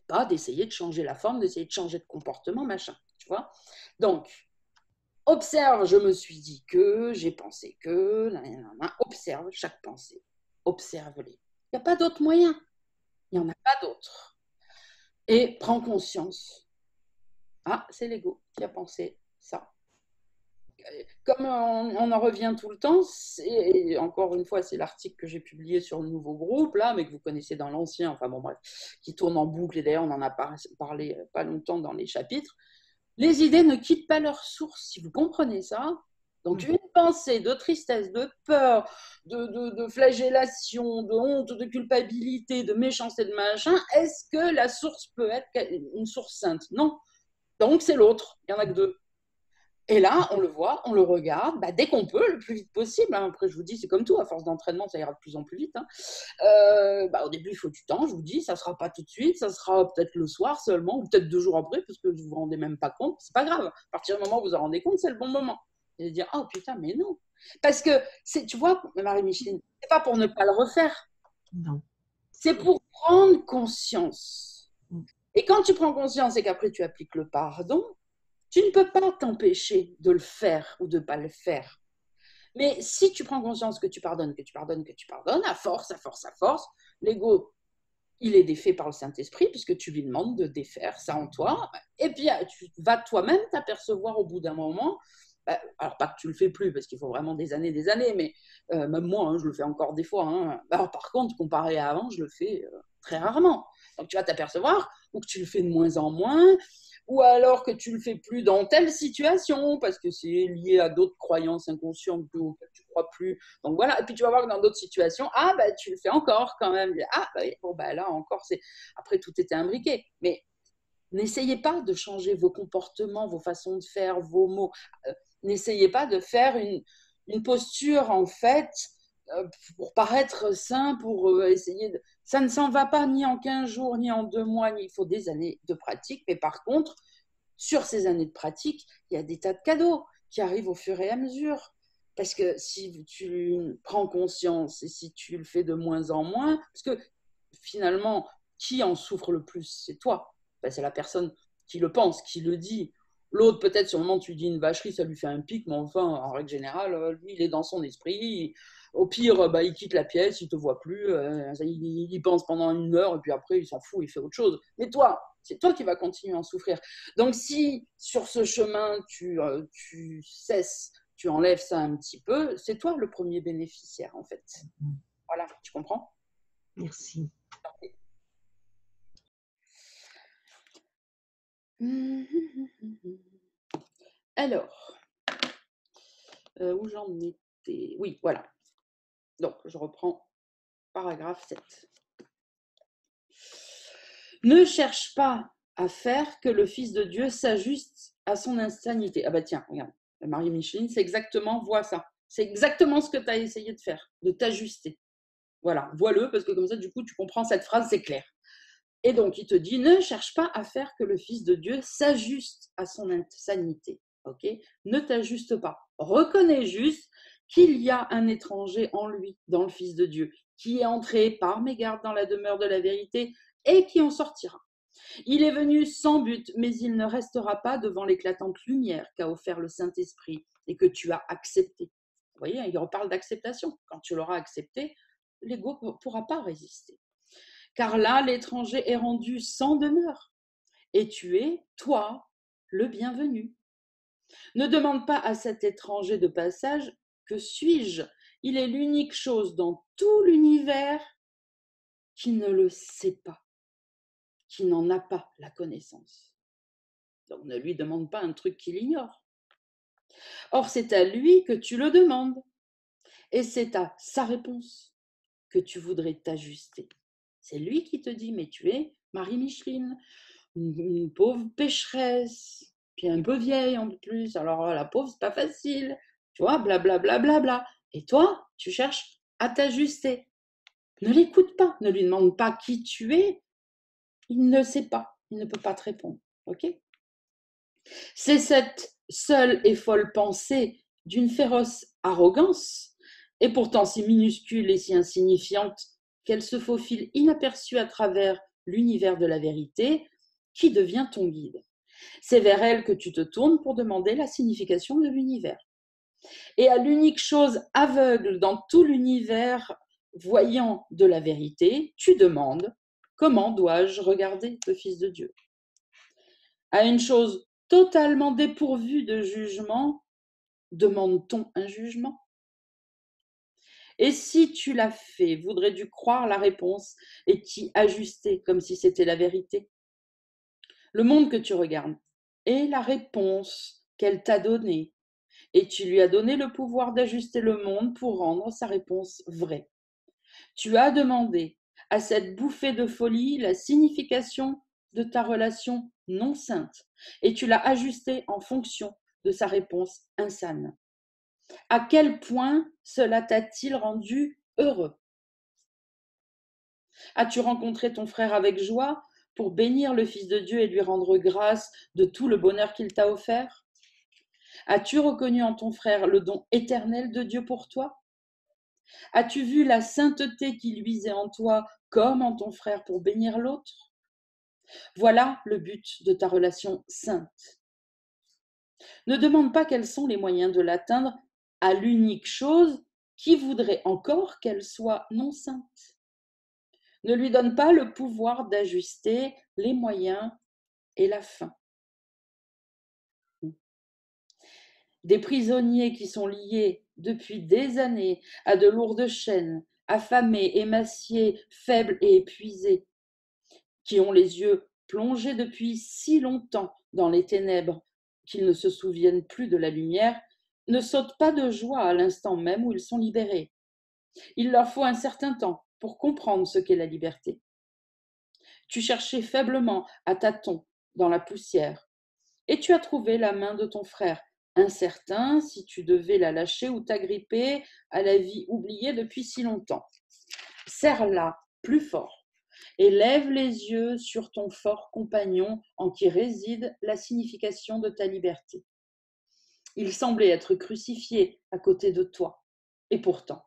Pas d'essayer de changer la forme, d'essayer de changer de comportement, machin, tu vois. Donc, observe, je me suis dit que, j'ai pensé que, observe chaque pensée, observe-les. Il n'y a pas d'autre moyen, il n'y en a pas d'autre. Et prends conscience. Ah, c'est l'ego qui a pensé ça. Comme on en revient tout le temps, et encore une fois, c'est l'article que j'ai publié sur le nouveau groupe, là, mais que vous connaissez dans l'ancien, enfin bon, bref, qui tourne en boucle, et d'ailleurs, on en a parlé pas longtemps dans les chapitres. Les idées ne quittent pas leur source, si vous comprenez ça. Donc, une pensée de tristesse, de peur, de flagellation, de honte, de culpabilité, de méchanceté, de machin, est-ce que la source peut être une source sainte? Non. Donc, c'est l'autre. Il n'y en a que deux. Et là, on le voit, on le regarde, dès qu'on peut, le plus vite possible. Après, je vous dis, c'est comme tout, à force d'entraînement, ça ira de plus en plus vite. Au début, il faut du temps, je vous dis, ça ne sera pas tout de suite, ça sera peut-être le soir seulement, ou peut-être 2 jours après, parce que vous ne vous rendez même pas compte. C'est pas grave. À partir du moment où vous vous en rendez compte, c'est le bon moment. Et de dire, oh putain, mais non. Parce que, tu vois, Marie-Micheline, c'est pas pour ne pas le refaire. Non. C'est pour prendre conscience. Et quand tu prends conscience et qu'après tu appliques le pardon, tu ne peux pas t'empêcher de le faire ou de ne pas le faire. Mais si tu prends conscience que tu pardonnes, à force, l'ego, il est défait par le Saint-Esprit puisque tu lui demandes de défaire ça en toi. Et puis, tu vas toi-même t'apercevoir au bout d'un moment, alors pas que tu le fais plus parce qu'il faut vraiment des années, mais même moi, je le fais encore des fois. Alors, par contre, comparé à avant, je le fais très rarement. Donc, tu vas t'apercevoir ou que tu le fais de moins en moins, ou alors que tu le fais plus dans telle situation parce que c'est lié à d'autres croyances inconscientes auxquelles tu crois plus. Donc voilà, et puis tu vas voir que dans d'autres situations, tu le fais encore quand même. Là encore, c'est après tout était imbriqué. Mais n'essayez pas de changer vos comportements, vos façons de faire, vos mots. N'essayez pas de faire une posture en fait pour paraître sain, pour essayer de... Ça ne s'en va pas ni en 15 jours, ni en 2 mois, il faut des années de pratique. Mais par contre, sur ces années de pratique, il y a des tas de cadeaux qui arrivent au fur et à mesure. Parce que si tu prends conscience et si tu le fais de moins en moins, parce que finalement, qui en souffre le plus? C'est toi. C'est la personne qui le pense, qui le dit. L'autre, peut-être, sur le moment, tu dis une vacherie, ça lui fait un pic, mais enfin, en règle générale, lui, il est dans son esprit. Au pire, il quitte la pièce, il ne te voit plus, il y pense pendant 1 heure, et puis après, il s'en fout, il fait autre chose. Mais toi, c'est toi qui vas continuer à en souffrir. Donc, si sur ce chemin, tu cesses, tu enlèves ça un petit peu, c'est toi le premier bénéficiaire, en fait. Voilà, tu comprends? Merci. Alors, où j'en étais? Oui, voilà. Donc, je reprends paragraphe 7. Ne cherche pas à faire que le Fils de Dieu s'ajuste à son insanité. Ah tiens, regarde, Marie-Micheline, c'est exactement, vois ça. C'est exactement ce que tu as essayé de faire, de t'ajuster. Voilà, vois-le, parce que comme ça, du coup, tu comprends cette phrase, c'est clair. Et donc, il te dit, ne cherche pas à faire que le Fils de Dieu s'ajuste à son insanité. Okay, ne t'ajuste pas. Reconnais juste qu'il y a un étranger en lui, dans le Fils de Dieu, qui est entré par mégarde dans la demeure de la vérité et qui en sortira. Il est venu sans but, mais il ne restera pas devant l'éclatante lumière qu'a offert le Saint-Esprit et que tu as accepté. Vous voyez, il reparle d'acceptation. Quand tu l'auras accepté, l'ego ne pourra pas résister. Car là, l'étranger est rendu sans demeure, et tu es, toi, le bienvenu. Ne demande pas à cet étranger de passage « Que suis-je » Il est l'unique chose dans tout l'univers qui ne le sait pas, qui n'en a pas la connaissance. Donc ne lui demande pas un truc qu'il ignore. Or, c'est à lui que tu le demandes, et c'est à sa réponse que tu voudrais t'ajuster. C'est lui qui te dit « Mais tu es Marie-Micheline, une pauvre pécheresse, puis un peu vieille en plus, alors la pauvre, c'est pas facile, tu vois, blablabla. Bla, bla, bla. Et toi, tu cherches à t'ajuster. Ne l'écoute pas, ne lui demande pas qui tu es. Il ne sait pas, il ne peut pas te répondre. Ok ? C'est cette seule et folle pensée d'une féroce arrogance, et pourtant si minuscule et si insignifiante qu'elle se faufile inaperçue à travers l'univers de la vérité, qui devient ton guide. C'est vers elle que tu te tournes pour demander la signification de l'univers. Et à l'unique chose aveugle dans tout l'univers voyant de la vérité, tu demandes « Comment dois-je regarder le Fils de Dieu ?» À une chose totalement dépourvue de jugement, demande-t-on un jugement? Et si tu l'as fait, voudrais-tu croire la réponse et t'y ajuster comme si c'était la vérité? Le monde que tu regardes est la réponse qu'elle t'a donnée, et tu lui as donné le pouvoir d'ajuster le monde pour rendre sa réponse vraie. Tu as demandé à cette bouffée de folie la signification de ta relation non sainte, et tu l'as ajustée en fonction de sa réponse insane. À quel point cela t'a-t-il rendu heureux? As-tu rencontré ton frère avec joie pour bénir le Fils de Dieu et lui rendre grâce de tout le bonheur qu'il t'a offert? As-tu reconnu en ton frère le don éternel de Dieu pour toi? As-tu vu la sainteté qui luisait en toi comme en ton frère pour bénir l'autre? Voilà le but de ta relation sainte. Ne demande pas quels sont les moyens de l'atteindre à l'unique chose qui voudrait encore qu'elle soit non sainte. Ne lui donne pas le pouvoir d'ajuster les moyens et la fin. Des prisonniers qui sont liés depuis des années à de lourdes chaînes, affamés, émaciés, faibles et épuisés, qui ont les yeux plongés depuis si longtemps dans les ténèbres qu'ils ne se souviennent plus de la lumière, ne sautent pas de joie à l'instant même où ils sont libérés. Il leur faut un certain temps pour comprendre ce qu'est la liberté. Tu cherchais faiblement à tâtons dans la poussière, et tu as trouvé la main de ton frère, incertain si tu devais la lâcher ou t'agripper à la vie oubliée depuis si longtemps. Serre-la plus fort et lève les yeux sur ton fort compagnon en qui réside la signification de ta liberté. Il semblait être crucifié à côté de toi, et pourtant,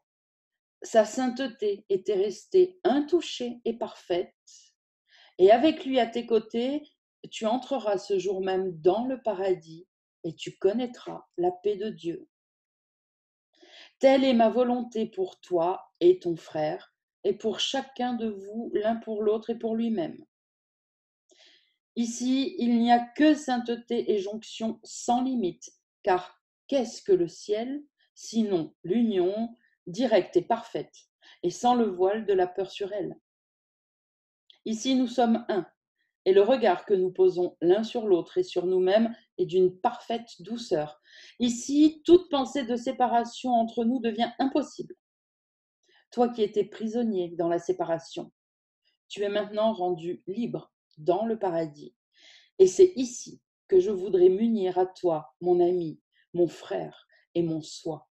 sa sainteté était restée intouchée et parfaite, et avec lui à tes côtés, tu entreras ce jour même dans le paradis et tu connaîtras la paix de Dieu. Telle est ma volonté pour toi et ton frère, et pour chacun de vous, l'un pour l'autre et pour lui-même. Ici, il n'y a que sainteté et jonction sans limite, car qu'est-ce que le ciel, sinon l'union directe et parfaite, et sans le voile de la peur sur elle? Ici, nous sommes un, et le regard que nous posons l'un sur l'autre et sur nous-mêmes est d'une parfaite douceur. Ici, toute pensée de séparation entre nous devient impossible. Toi qui étais prisonnier dans la séparation, tu es maintenant rendu libre dans le paradis. Et c'est ici que je voudrais m'unir à toi, mon ami, mon frère et mon soi.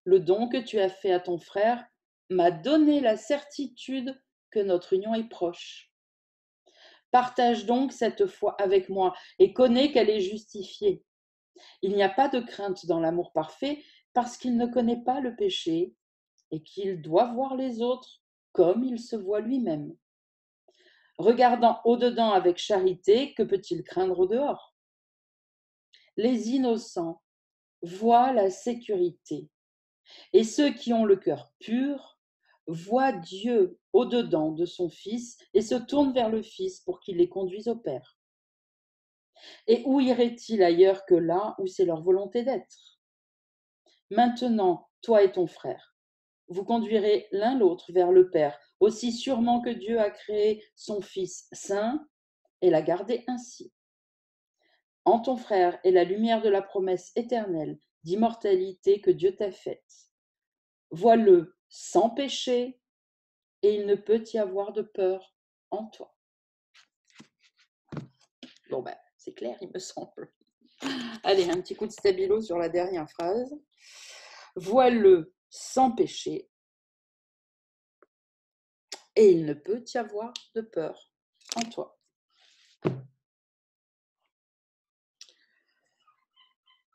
Le don que tu as fait à ton frère m'a donné la certitude que notre union est proche. Partage donc cette foi avec moi et connais qu'elle est justifiée. Il n'y a pas de crainte dans l'amour parfait parce qu'il ne connaît pas le péché et qu'il doit voir les autres comme il se voit lui-même. Regardant au-dedans avec charité, que peut-il craindre au dehors? Les innocents voient la sécurité et ceux qui ont le cœur pur voient Dieu au-dedans de son Fils et se tournent vers le Fils pour qu'il les conduise au Père. Et où irait-il ailleurs que là où c'est leur volonté d'être? Maintenant, toi et ton frère, vous conduirez l'un l'autre vers le Père, aussi sûrement que Dieu a créé son Fils saint et l'a gardé ainsi. En ton frère est la lumière de la promesse éternelle d'immortalité que Dieu t'a faite. Vois-le sans péché et il ne peut y avoir de peur en toi. Bon ben, c'est clair, il me semble. Allez, un petit coup de stabilo sur la dernière phrase. Vois-le sans péché Et il ne peut y avoir de peur en toi.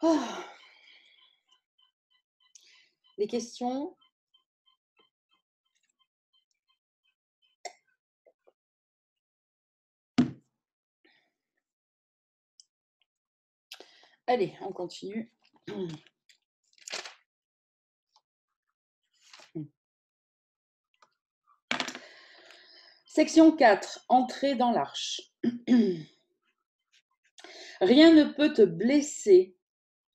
Oh. Des questions? Allez, on continue. Section 4. Entrée dans l'arche. Rien ne peut te blesser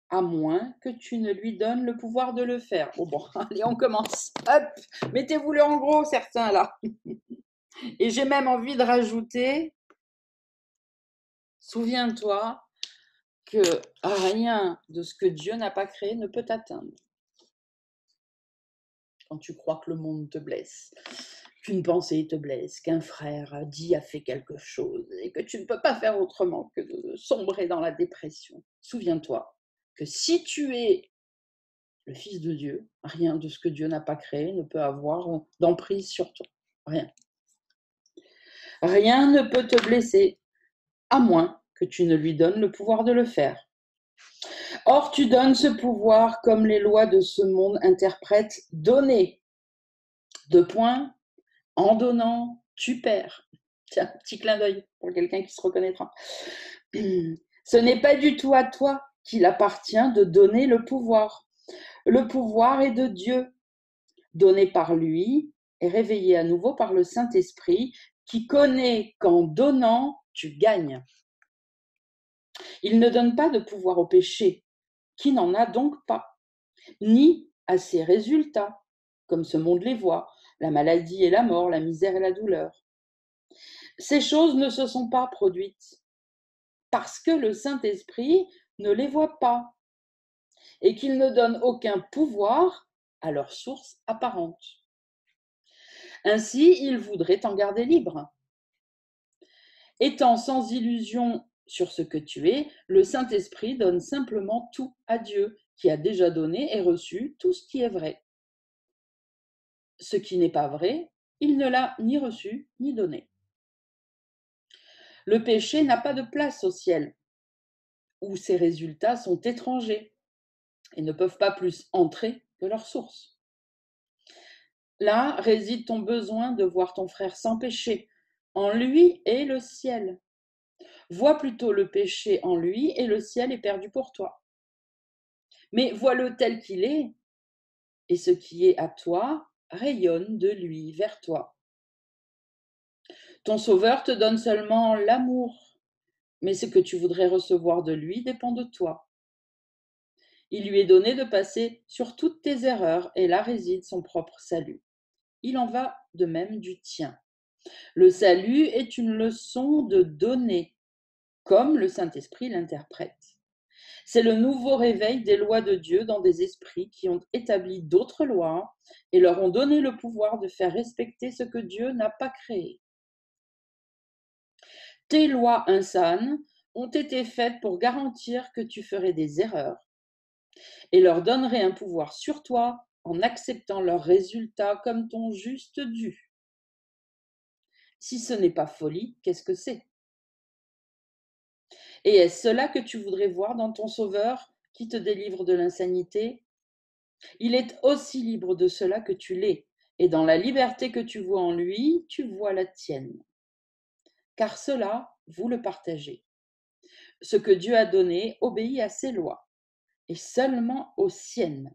à moins que tu ne lui donnes le pouvoir de le faire. Oh bon, allez, on commence. Hop, mettez-vous-le en gros, certains là. Et j'ai même envie de rajouter, souviens-toi que rien de ce que Dieu n'a pas créé ne peut t'atteindre. Quand tu crois que le monde te blesse, qu'une pensée te blesse, qu'un frère a dit, a fait quelque chose, et que tu ne peux pas faire autrement que de sombrer dans la dépression, souviens-toi que si tu es le Fils de Dieu, rien de ce que Dieu n'a pas créé ne peut avoir d'emprise sur toi. Rien. Rien ne peut te blesser, à moins que tu ne lui donnes le pouvoir de le faire. Or, tu donnes ce pouvoir comme les lois de ce monde interprètent donner. 2 points, en donnant, tu perds. Tiens, petit clin d'œil pour quelqu'un qui se reconnaîtra. Ce n'est pas du tout à toi qu'il appartient de donner le pouvoir. Le pouvoir est de Dieu, donné par lui et réveillé à nouveau par le Saint-Esprit, qui connaît qu'en donnant, tu gagnes. Il ne donne pas de pouvoir au péché, qui n'en a donc pas, ni à ses résultats, comme ce monde les voit, la maladie et la mort, la misère et la douleur. Ces choses ne se sont pas produites parce que le Saint-Esprit ne les voit pas et qu'il ne donne aucun pouvoir à leur source apparente. Ainsi, il voudrait t'en garder libre. Étant sans illusion sur ce que tu es, le Saint-Esprit donne simplement tout à Dieu, qui a déjà donné et reçu tout ce qui est vrai. Ce qui n'est pas vrai, il ne l'a ni reçu ni donné. Le péché n'a pas de place au ciel, où ses résultats sont étrangers et ne peuvent pas plus entrer que leur source. Là réside ton besoin de voir ton frère sans péché. En lui est le ciel. Vois plutôt le péché en lui et le ciel est perdu pour toi. Mais vois-le tel qu'il est, et ce qui est à toi rayonne de lui vers toi. Ton Sauveur te donne seulement l'amour, mais ce que tu voudrais recevoir de lui dépend de toi. Il lui est donné de passer sur toutes tes erreurs, et là réside son propre salut. Il en va de même du tien. Le salut est une leçon de donner, comme le Saint-Esprit l'interprète. C'est le nouveau réveil des lois de Dieu dans des esprits qui ont établi d'autres lois et leur ont donné le pouvoir de faire respecter ce que Dieu n'a pas créé. Tes lois insanes ont été faites pour garantir que tu ferais des erreurs et leur donnerais un pouvoir sur toi en acceptant leurs résultats comme ton juste dû. Si ce n'est pas folie, qu'est-ce que c'est ? Et est-ce cela que tu voudrais voir dans ton Sauveur qui te délivre de l'insanité ? Il est aussi libre de cela que tu l'es, et dans la liberté que tu vois en lui, tu vois la tienne. Car cela, vous le partagez. Ce que Dieu a donné obéit à ses lois, et seulement aux siennes.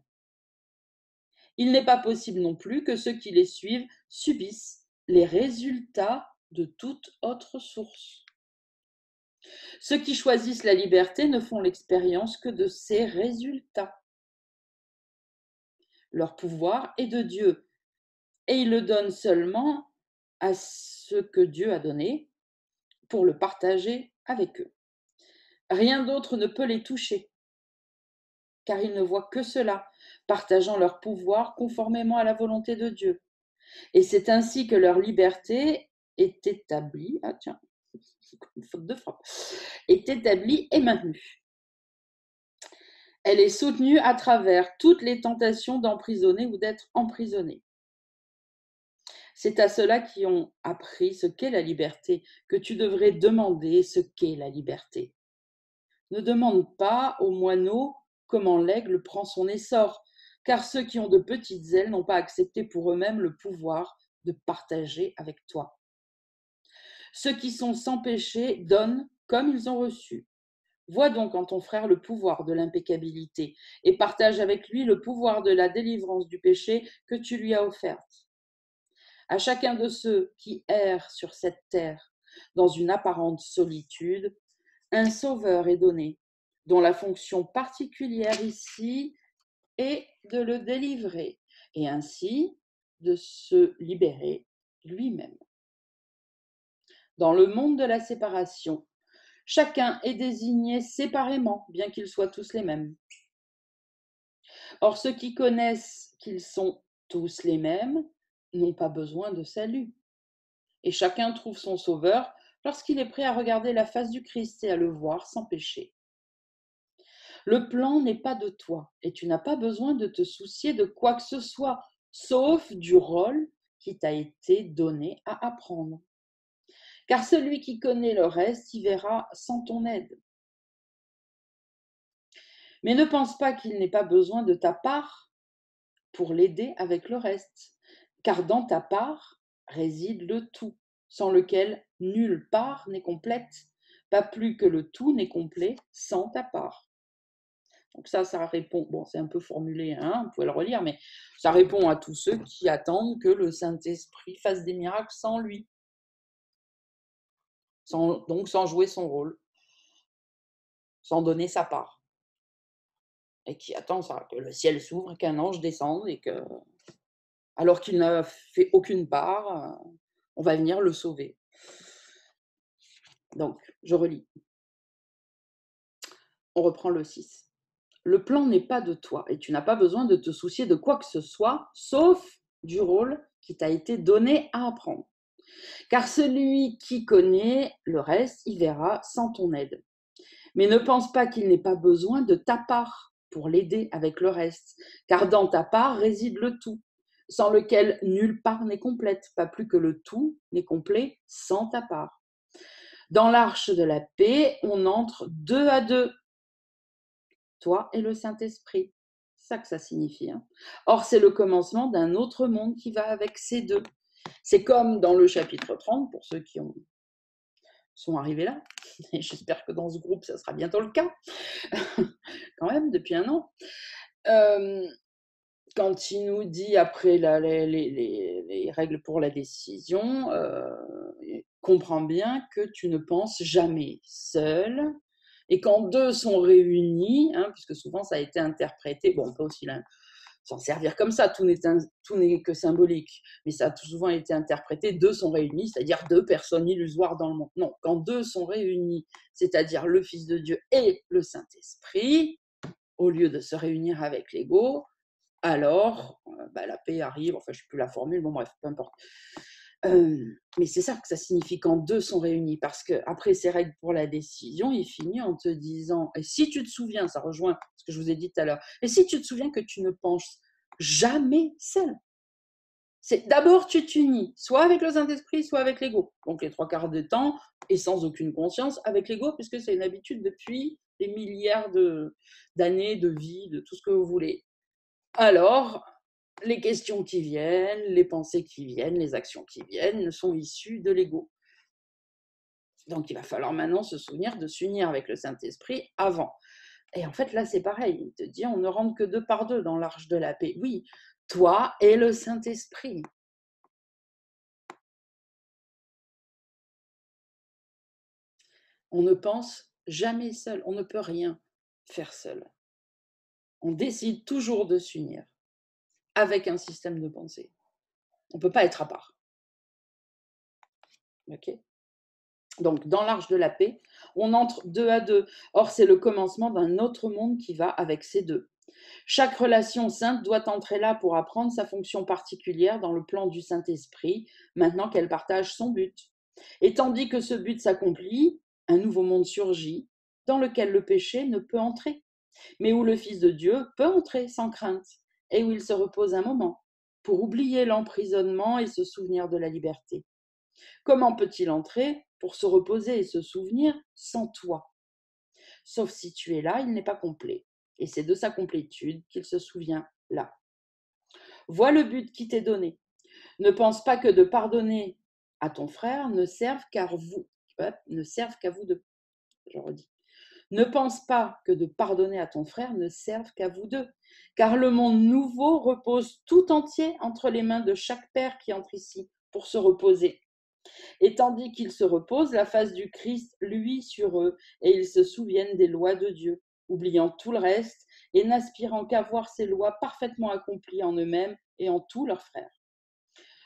Il n'est pas possible non plus que ceux qui les suivent subissent les résultats de toute autre source. Ceux qui choisissent la liberté ne font l'expérience que de ses résultats. Leur pouvoir est de Dieu, et ils le donnent seulement à ce que Dieu a donné pour le partager avec eux. Rien d'autre ne peut les toucher, car ils ne voient que cela, partageant leur pouvoir conformément à la volonté de Dieu. Et c'est ainsi que leur liberté est établie, une faute de frappe, est établie et maintenue. Elle est soutenue à travers toutes les tentations d'emprisonner ou d'être emprisonné. C'est à ceux-là qui ont appris ce qu'est la liberté que tu devrais demander ce qu'est la liberté. Ne demande pas aux moineaux comment l'aigle prend son essor, car ceux qui ont de petites ailes n'ont pas accepté pour eux-mêmes le pouvoir de partager avec toi. Ceux qui sont sans péché donnent comme ils ont reçu. Vois donc en ton frère le pouvoir de l'impeccabilité et partage avec lui le pouvoir de la délivrance du péché que tu lui as offerte. À chacun de ceux qui errent sur cette terre dans une apparente solitude, un sauveur est donné, dont la fonction particulière ici est de le délivrer et ainsi de se libérer lui-même. Dans le monde de la séparation, chacun est désigné séparément, bien qu'ils soient tous les mêmes. Or, ceux qui connaissent qu'ils sont tous les mêmes n'ont pas besoin de salut. Et chacun trouve son sauveur lorsqu'il est prêt à regarder la face du Christ et à le voir sans péché. Le plan n'est pas de toi et tu n'as pas besoin de te soucier de quoi que ce soit, sauf du rôle qui t'a été donné à apprendre. Car celui qui connaît le reste y verra sans ton aide. Mais ne pense pas qu'il n'ait pas besoin de ta part pour l'aider avec le reste, car dans ta part réside le tout, sans lequel nulle part n'est complète, pas plus que le tout n'est complet sans ta part. Donc ça répond, bon c'est un peu formulé, hein, vous pouvez le relire, mais ça répond à tous ceux qui attendent que le Saint-Esprit fasse des miracles sans lui, donc sans jouer son rôle, sans donner sa part, et qui attend ça, que le ciel s'ouvre, qu'un ange descende, et que, alors qu'il n'a fait aucune part, on va venir le sauver. Donc, je relis. On reprend le 6. Le plan n'est pas de toi et tu n'as pas besoin de te soucier de quoi que ce soit, sauf du rôle qui t'a été donné à apprendre. Car celui qui connaît le reste y verra sans ton aide. Mais ne pense pas qu'il n'ait pas besoin de ta part pour l'aider avec le reste, car dans ta part réside le tout, sans lequel nulle part n'est complète, pas plus que le tout n'est complet sans ta part. Dans l'arche de la paix, on entre 2 à 2, toi et le Saint-Esprit. C'est ça que ça signifie. Hein. Or, c'est le commencement d'un autre monde qui va avec ces deux. C'est comme dans le chapitre 30, pour ceux qui sont arrivés là, et j'espère que dans ce groupe, ça sera bientôt le cas, quand même, depuis un an. Quand il nous dit, après les règles pour la décision, comprends bien que tu ne penses jamais seul, et quand deux sont réunis, hein, puisque souvent ça a été interprété, bon, on peut aussi s'en servir comme ça, tout n'est que symbolique, mais ça a tout souvent été interprété, deux sont réunis, c'est-à-dire deux personnes illusoires dans le monde. Non, quand deux sont réunis, c'est-à-dire le Fils de Dieu et le Saint-Esprit, au lieu de se réunir avec l'ego, alors la paix arrive, enfin je ne sais plus la formule, bon bref, peu importe. Mais c'est ça que ça signifie quand deux sont réunis, parce qu'après ces règles pour la décision, il finit en te disant, et si tu te souviens, ça rejoint ce que je vous ai dit tout à l'heure, et si tu te souviens que tu ne penses jamais seul, c'est d'abord tu t'unis, soit avec le Saint-Esprit, soit avec l'ego, donc les 3/4 du temps, et sans aucune conscience, avec l'ego, puisque c'est une habitude depuis des milliards d'années, de vie, de tout ce que vous voulez. Alors, les questions qui viennent, les pensées qui viennent, les actions qui viennent sont issues de l'ego. Donc, il va falloir maintenant se souvenir de s'unir avec le Saint-Esprit avant. Et en fait, là, c'est pareil. Il te dit, on ne rentre que 2 par 2 dans l'arche de la paix. Oui, toi et le Saint-Esprit. On ne pense jamais seul. On ne peut rien faire seul. On décide toujours de s'unir avec un système de pensée. On ne peut pas être à part. Ok ? Donc, dans l'arche de la paix, on entre 2 à 2. Or, c'est le commencement d'un autre monde qui va avec ces deux. Chaque relation sainte doit entrer là pour apprendre sa fonction particulière dans le plan du Saint-Esprit, maintenant qu'elle partage son but. Et tandis que ce but s'accomplit, un nouveau monde surgit, dans lequel le péché ne peut entrer, mais où le Fils de Dieu peut entrer sans crainte, et où il se repose un moment, pour oublier l'emprisonnement et se souvenir de la liberté. Comment peut-il entrer pour se reposer et se souvenir sans toi? Sauf si tu es là, il n'est pas complet. Et c'est de sa complétude qu'il se souvient là. Vois le but qui t'est donné. Ne pense pas que de pardonner à ton frère ne serve qu'à vous deux. Je redis. Ne pense pas que de pardonner à ton frère ne serve qu'à vous deux, car le monde nouveau repose tout entier entre les mains de chaque père qui entre ici pour se reposer. Et tandis qu'ils se reposent, la face du Christ luit sur eux, et ils se souviennent des lois de Dieu, oubliant tout le reste et n'aspirant qu'à voir ces lois parfaitement accomplies en eux-mêmes et en tous leurs frères.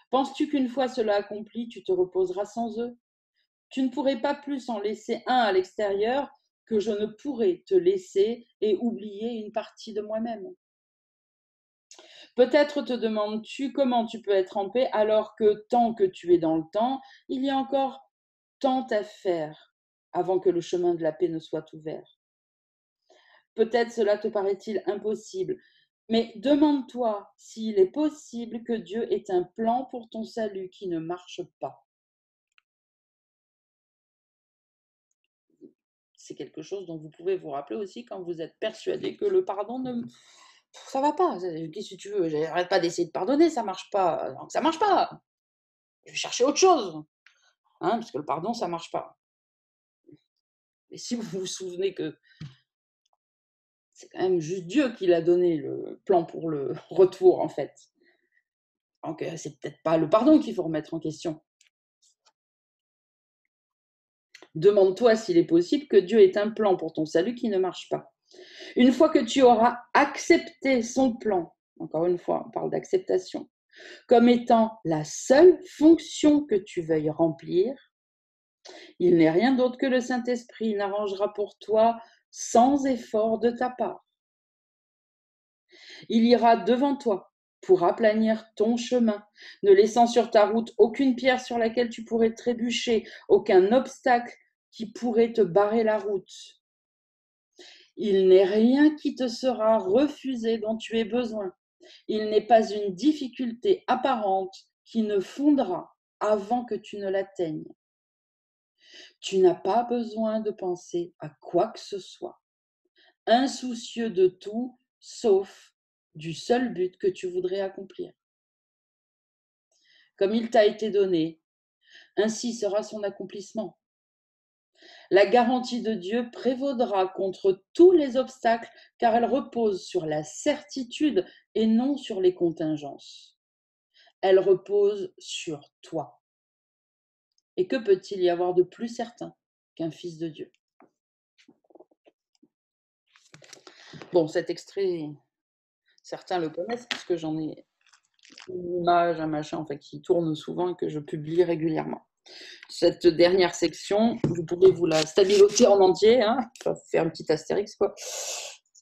Penses-tu qu'une fois cela accompli, tu te reposeras sans eux? Tu ne pourrais pas plus en laisser un à l'extérieur que je ne pourrais te laisser et oublier une partie de moi-même. Peut-être te demandes-tu comment tu peux être en paix alors que tant que tu es dans le temps, il y a encore tant à faire avant que le chemin de la paix ne soit ouvert. Peut-être cela te paraît-il impossible, mais demande-toi s'il est possible que Dieu ait un plan pour ton salut qui ne marche pas. C'est quelque chose dont vous pouvez vous rappeler aussi quand vous êtes persuadé que le pardon ne... Ça va pas. Qu'est-ce que tu veux? J'arrête pas d'essayer de pardonner, ça marche pas. Donc ça marche pas. Je vais chercher autre chose. Hein, parce que le pardon, ça marche pas. Et si vous vous souvenez que c'est quand même juste Dieu qui l'a donné le plan pour le retour, en fait. Donc c'est peut-être pas le pardon qu'il faut remettre en question. Demande-toi s'il est possible que Dieu ait un plan pour ton salut qui ne marche pas. Une fois que tu auras accepté son plan, encore une fois, on parle d'acceptation, comme étant la seule fonction que tu veuilles remplir, il n'est rien d'autre que le Saint-Esprit n'arrangera pour toi sans effort de ta part. Il ira devant toi pour aplanir ton chemin, ne laissant sur ta route aucune pierre sur laquelle tu pourrais trébucher, aucun obstacle qui pourrait te barrer la route. Il n'est rien qui te sera refusé dont tu aies besoin. Il n'est pas une difficulté apparente qui ne fondra avant que tu ne l'atteignes. Tu n'as pas besoin de penser à quoi que ce soit, insoucieux de tout sauf du seul but que tu voudrais accomplir. Comme il t'a été donné, ainsi sera son accomplissement. La garantie de Dieu prévaudra contre tous les obstacles car elle repose sur la certitude et non sur les contingences. Elle repose sur toi. Et que peut-il y avoir de plus certain qu'un fils de Dieu? Bon, cet extrait, certains le connaissent puisque j'en ai une image, un machin, en fait, qui tourne souvent et que je publie régulièrement. Cette dernière section, vous pouvez vous la stabiloter en entier, hein, faire un petit astérix, quoi,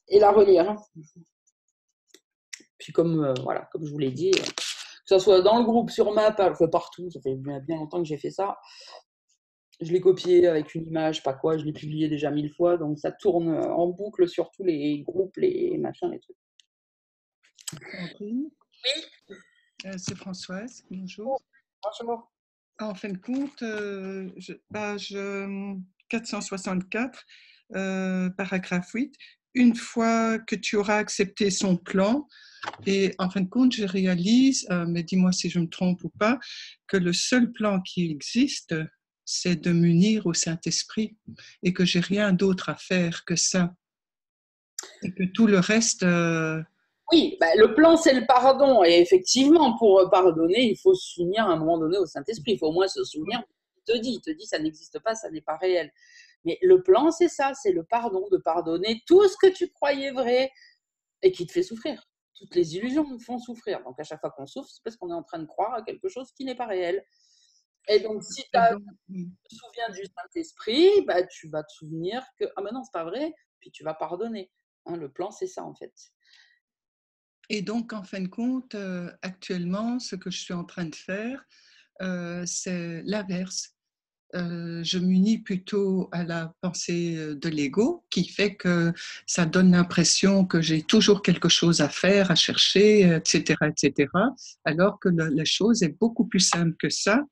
et la relire. Hein. Puis voilà, comme je vous l'ai dit, que ce soit dans le groupe, sur ma page, enfin partout, ça fait bien longtemps que j'ai fait ça. Je l'ai copié avec une image, pas quoi, je l'ai publié déjà 1000 fois, donc ça tourne en boucle sur tous les groupes, les machins, les trucs. Sandrine, Oui. C'est Françoise, bonjour. Bonjour. En fin de compte, page 464, paragraphe 8, une fois que tu auras accepté son plan, et en fin de compte, je réalise, mais dis-moi si je me trompe ou pas, que le seul plan qui existe, c'est de m'unir au Saint-Esprit et que j'ai rien d'autre à faire que ça. Et que tout le reste... Oui, le plan, c'est le pardon. Et effectivement, pour pardonner, il faut se souvenir à un moment donné au Saint-Esprit. Il faut au moins se souvenir. Il te dit, ça n'existe pas, ça n'est pas réel. Mais le plan, c'est ça, c'est le pardon, de pardonner tout ce que tu croyais vrai et qui te fait souffrir. Toutes les illusions nous font souffrir. Donc, à chaque fois qu'on souffre, c'est parce qu'on est en train de croire à quelque chose qui n'est pas réel. Et donc, si tu te souviens du Saint-Esprit, tu vas te souvenir que, ah ben non, c'est pas vrai, puis tu vas pardonner. Hein, le plan, c'est ça, en fait. Et donc, en fin de compte, actuellement, ce que je suis en train de faire, c'est l'inverse. je m'unis plutôt à la pensée de l'ego, qui fait que ça donne l'impression que j'ai toujours quelque chose à faire, à chercher, etc., etc., alors que la chose est beaucoup plus simple que ça,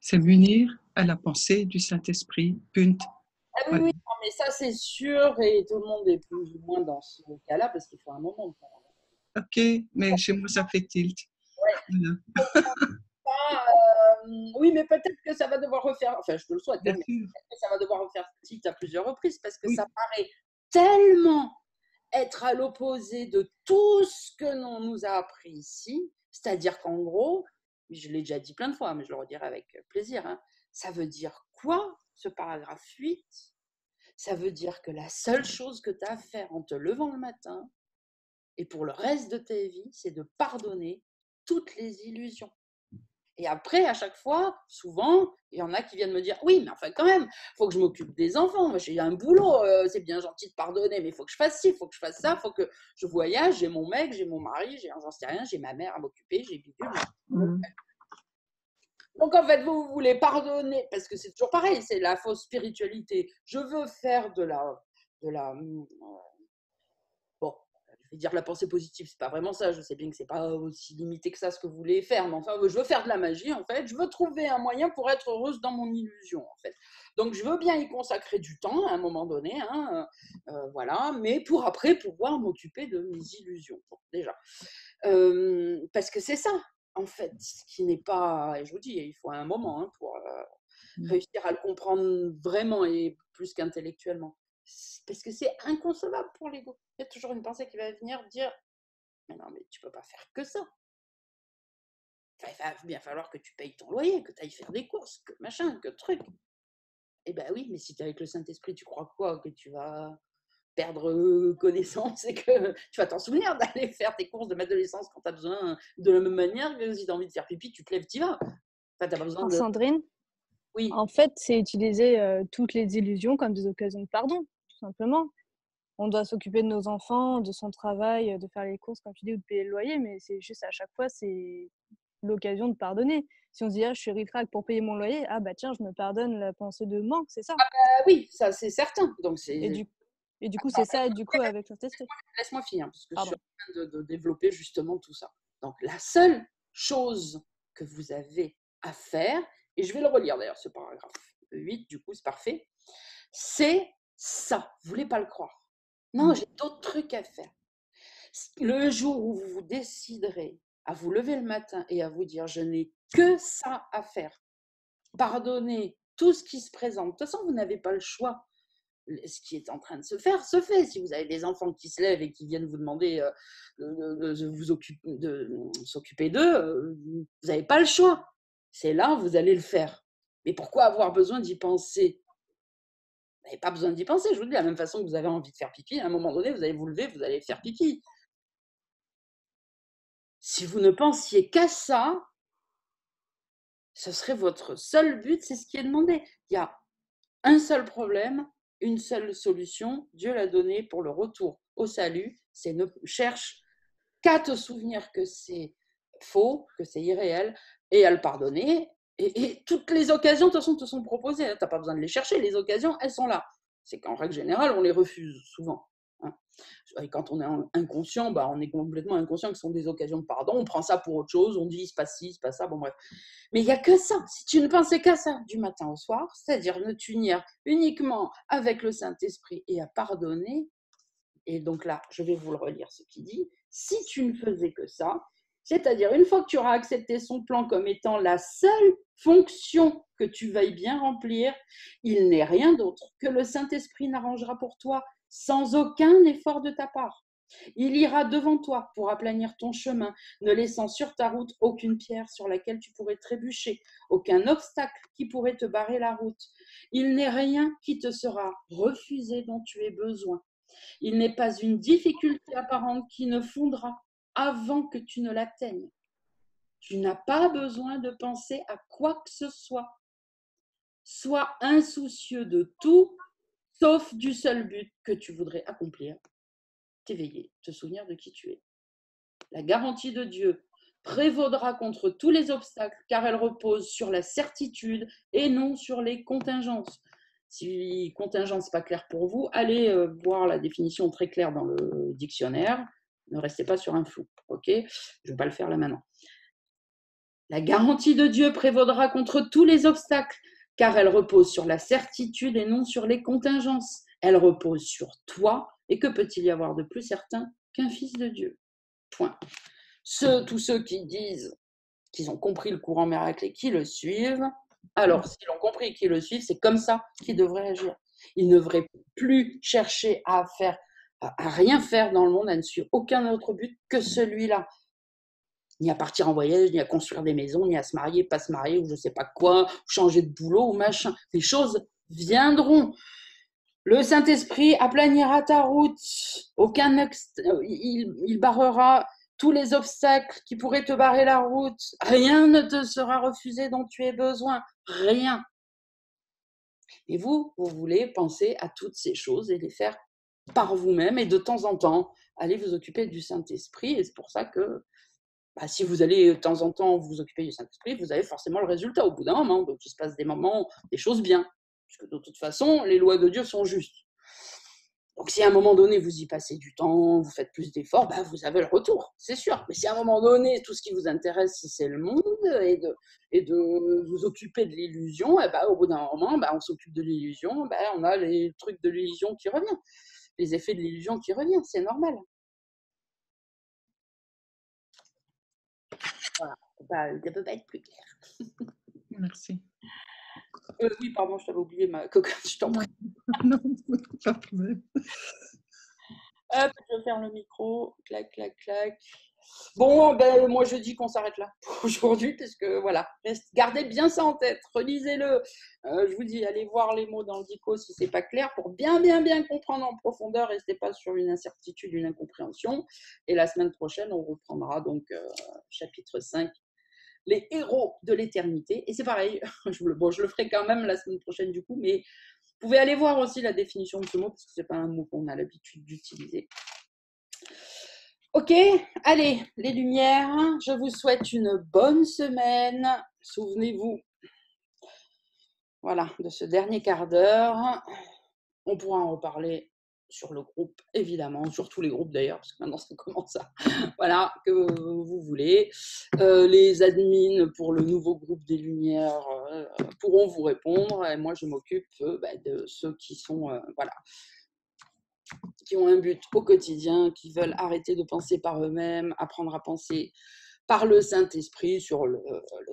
c'est m'unir à la pensée du Saint-Esprit, punt. Ah oui, Voilà. oui, non, mais ça c'est sûr, et tout le monde est plus ou moins dans ce cas-là parce qu'il faut un moment. Ok, mais chez moi, ça fait tilt. Ouais. Voilà. Oui, mais peut-être que ça va devoir refaire, enfin je te le souhaite, hein, Bien mais sûr, peut-être que ça va devoir refaire tilt à plusieurs reprises parce que oui. ça paraît tellement être à l'opposé de tout ce que l'on nous a appris ici. C'est-à-dire qu'en gros, je l'ai déjà dit plein de fois, mais je le redirai avec plaisir, hein, ça veut dire quoi ce paragraphe 8? Ça veut dire que la seule chose que tu as à faire en te levant le matin et pour le reste de ta vie, c'est de pardonner toutes les illusions. Et après, à chaque fois, souvent, il y en a qui viennent me dire oui, mais enfin, quand même, il faut que je m'occupe des enfants. Moi, j'ai un boulot, c'est bien gentil de pardonner, mais il faut que je fasse ci, il faut que je fasse ça, il faut que je voyage. J'ai mon mec, j'ai mon mari, j'en sais rien, j'ai ma mère à m'occuper, j'ai bidule. Donc, en fait, vous voulez pardonner, parce que c'est toujours pareil, c'est la fausse spiritualité. Je veux faire de la bon, je vais dire la pensée positive, c'est pas vraiment ça. Je sais bien que c'est pas aussi limité que ça ce que vous voulez faire, mais enfin, je veux faire de la magie en fait. Je veux trouver un moyen pour être heureuse dans mon illusion en fait. Donc, je veux bien y consacrer du temps à un moment donné, hein, voilà, mais pour après pouvoir m'occuper de mes illusions. Bon, déjà, parce que c'est ça en fait, ce qui n'est pas. Et je vous dis, il faut un moment hein, pour réussir à le comprendre vraiment et plus qu'intellectuellement. Parce que c'est inconcevable pour l'ego. Il y a toujours une pensée qui va venir dire mais non, mais tu peux pas faire que ça. Enfin, il va bien falloir que tu payes ton loyer, que tu ailles faire des courses, que machin, que truc. Eh ben oui, mais si tu es avec le Saint-Esprit, tu crois quoi? Que tu vas perdre connaissance et que tu vas t'en souvenir d'aller faire tes courses, de mettre de l'essence quand tu as besoin, de la même manière que si tu as envie de faire pipi, tu te lèves, tu vas. Enfin, tu pas besoin de. Sandrine, Oui. en fait, c'est utiliser toutes les illusions comme des occasions de pardon, tout simplement. On doit s'occuper de nos enfants, de son travail, de faire les courses, comme tu dis, ou de payer le loyer, mais c'est juste à chaque fois, c'est l'occasion de pardonner. Si on se dit, ah, je suis ric-rac pour payer mon loyer, ah bah tiens, je me pardonne la pensée de manque, c'est ça. Oui, ça c'est certain. Donc Et c'est. du coup, c'est ça, du coup, avec Saint-Esprit. Laisse-moi finir, parce que je suis Pardon. en train de développer justement tout ça. Donc, la seule chose que vous avez à faire, et je vais le relire d'ailleurs, ce paragraphe 8, du coup, c'est parfait, c'est ça. Vous ne voulez pas le croire. Non, j'ai d'autres trucs à faire. Le jour où vous vous déciderez à vous lever le matin et à vous dire, je n'ai que ça à faire, pardonnez tout ce qui se présente. De toute façon, vous n'avez pas le choix. Ce qui est en train de se faire se fait. Si vous avez des enfants qui se lèvent et qui viennent vous demander de s'occuper d'eux, vous n'avez pas le choix. C'est là, vous allez le faire. Mais pourquoi avoir besoin d'y penser? Vous n'avez pas besoin d'y penser. Je vous dis, de la même façon que vous avez envie de faire pipi, à un moment donné, vous allez vous lever, vous allez faire pipi. Si vous ne pensiez qu'à ça, ce serait votre seul but, c'est ce qui est demandé. Il y a un seul problème, une seule solution, Dieu l'a donné pour le retour au salut, c'est ne cherche qu'à te souvenir que c'est faux, que c'est irréel, et à le pardonner. Et toutes les occasions, de toute façon, te sont proposées. Tu n'as pas besoin de les chercher, les occasions, elles sont là. C'est qu'en règle générale, on les refuse souvent. Hein. Et quand on est inconscient, bah, on est complètement inconscient que ce sont des occasions de pardon. On prend ça pour autre chose, on dit il se passe ci, il se passe ça, bon bref. Mais il n'y a que ça. Si tu ne pensais qu'à ça du matin au soir, c'est-à-dire ne t'unir uniquement avec le Saint-Esprit et à pardonner, et donc là, je vais vous le relire ce qu'il dit, si tu ne faisais que ça, c'est-à-dire une fois que tu auras accepté son plan comme étant la seule fonction que tu veuilles bien remplir, il n'est rien d'autre que le Saint-Esprit n'arrangera pour toi sans aucun effort de ta part. Il ira devant toi pour aplanir ton chemin, ne laissant sur ta route aucune pierre sur laquelle tu pourrais trébucher, aucun obstacle qui pourrait te barrer la route. Il n'est rien qui te sera refusé dont tu aies besoin. Il n'est pas une difficulté apparente qui ne fondra avant que tu ne l'atteignes. Tu n'as pas besoin de penser à quoi que ce soit. Sois insoucieux de tout, sauf du seul but que tu voudrais accomplir, t'éveiller, te souvenir de qui tu es. La garantie de Dieu prévaudra contre tous les obstacles, car elle repose sur la certitude et non sur les contingences. Si contingence n'est pas clair pour vous, allez voir la définition très claire dans le dictionnaire. Ne restez pas sur un flou, ok? Je ne vais pas le faire là maintenant. La garantie de Dieu prévaudra contre tous les obstacles, car elle repose sur la certitude et non sur les contingences. Elle repose sur toi, et que peut-il y avoir de plus certain qu'un fils de Dieu? Point. Tous ceux qui disent qu'ils ont compris le courant miracle et qui le suivent, alors s'ils l'ont compris et qu'ils le suivent, c'est comme ça qu'ils devraient agir. Ils ne devraient plus chercher à rien faire dans le monde, à ne suivre aucun autre but que celui-là. Ni à partir en voyage, ni à construire des maisons, ni à se marier, pas se marier, ou je sais pas quoi, ou changer de boulot, ou machin. Les choses viendront. Le Saint-Esprit aplanira ta route. Il barrera tous les obstacles qui pourraient te barrer la route. Rien ne te sera refusé dont tu aies besoin. Rien. Et vous voulez penser à toutes ces choses et les faire par vous-même. Et de temps en temps, allez vous occuper du Saint-Esprit. Et c'est pour ça que si vous allez de temps en temps vous occuper du Saint-Esprit, vous avez forcément le résultat au bout d'un moment. Donc il se passe des choses bien. Puisque de toute façon, les lois de Dieu sont justes. Donc si à un moment donné, vous y passez du temps, vous faites plus d'efforts, vous avez le retour, c'est sûr. Mais si à un moment donné, tout ce qui vous intéresse, c'est le monde et de vous occuper de l'illusion, au bout d'un moment, on s'occupe de l'illusion, on a les trucs de l'illusion qui reviennent, les effets de l'illusion qui reviennent, c'est normal. Voilà, ça ne peut pas être plus clair. Merci. Oui, pardon, je t'avais oublié ma cocotte, je t'en prie. Non, pas de problème. Hop, je vais faire le micro, clac, clac, clac. Bon, moi je dis qu'on s'arrête là pour aujourd'hui, parce que voilà, gardez bien ça en tête, relisez-le. Je vous dis, allez voir les mots dans le dico si c'est pas clair, pour bien comprendre en profondeur, restez pas sur une incertitude, une incompréhension. Et la semaine prochaine, on reprendra donc chapitre 5, les héros de l'éternité. Et c'est pareil, je le ferai quand même la semaine prochaine du coup, mais vous pouvez aller voir aussi la définition de ce mot, parce que c'est pas un mot qu'on a l'habitude d'utiliser. Ok, allez, les lumières, je vous souhaite une bonne semaine. Souvenez-vous, voilà, de ce dernier quart d'heure. On pourra en reparler sur le groupe, évidemment, sur tous les groupes d'ailleurs, parce que maintenant ça commence à... Voilà, que vous voulez. Les admins pour le nouveau groupe des Lumières pourront vous répondre. Et moi, je m'occupe de ceux qui sont... voilà, qui ont un but au quotidien, qui veulent arrêter de penser par eux-mêmes, apprendre à penser par le Saint-Esprit sur le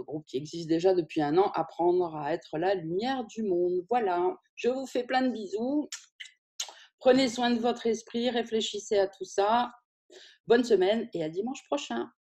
groupe qui existe déjà depuis 1 an, apprendre à être la lumière du monde. Voilà, je vous fais plein de bisous. Prenez soin de votre esprit, réfléchissez à tout ça. Bonne semaine et à dimanche prochain.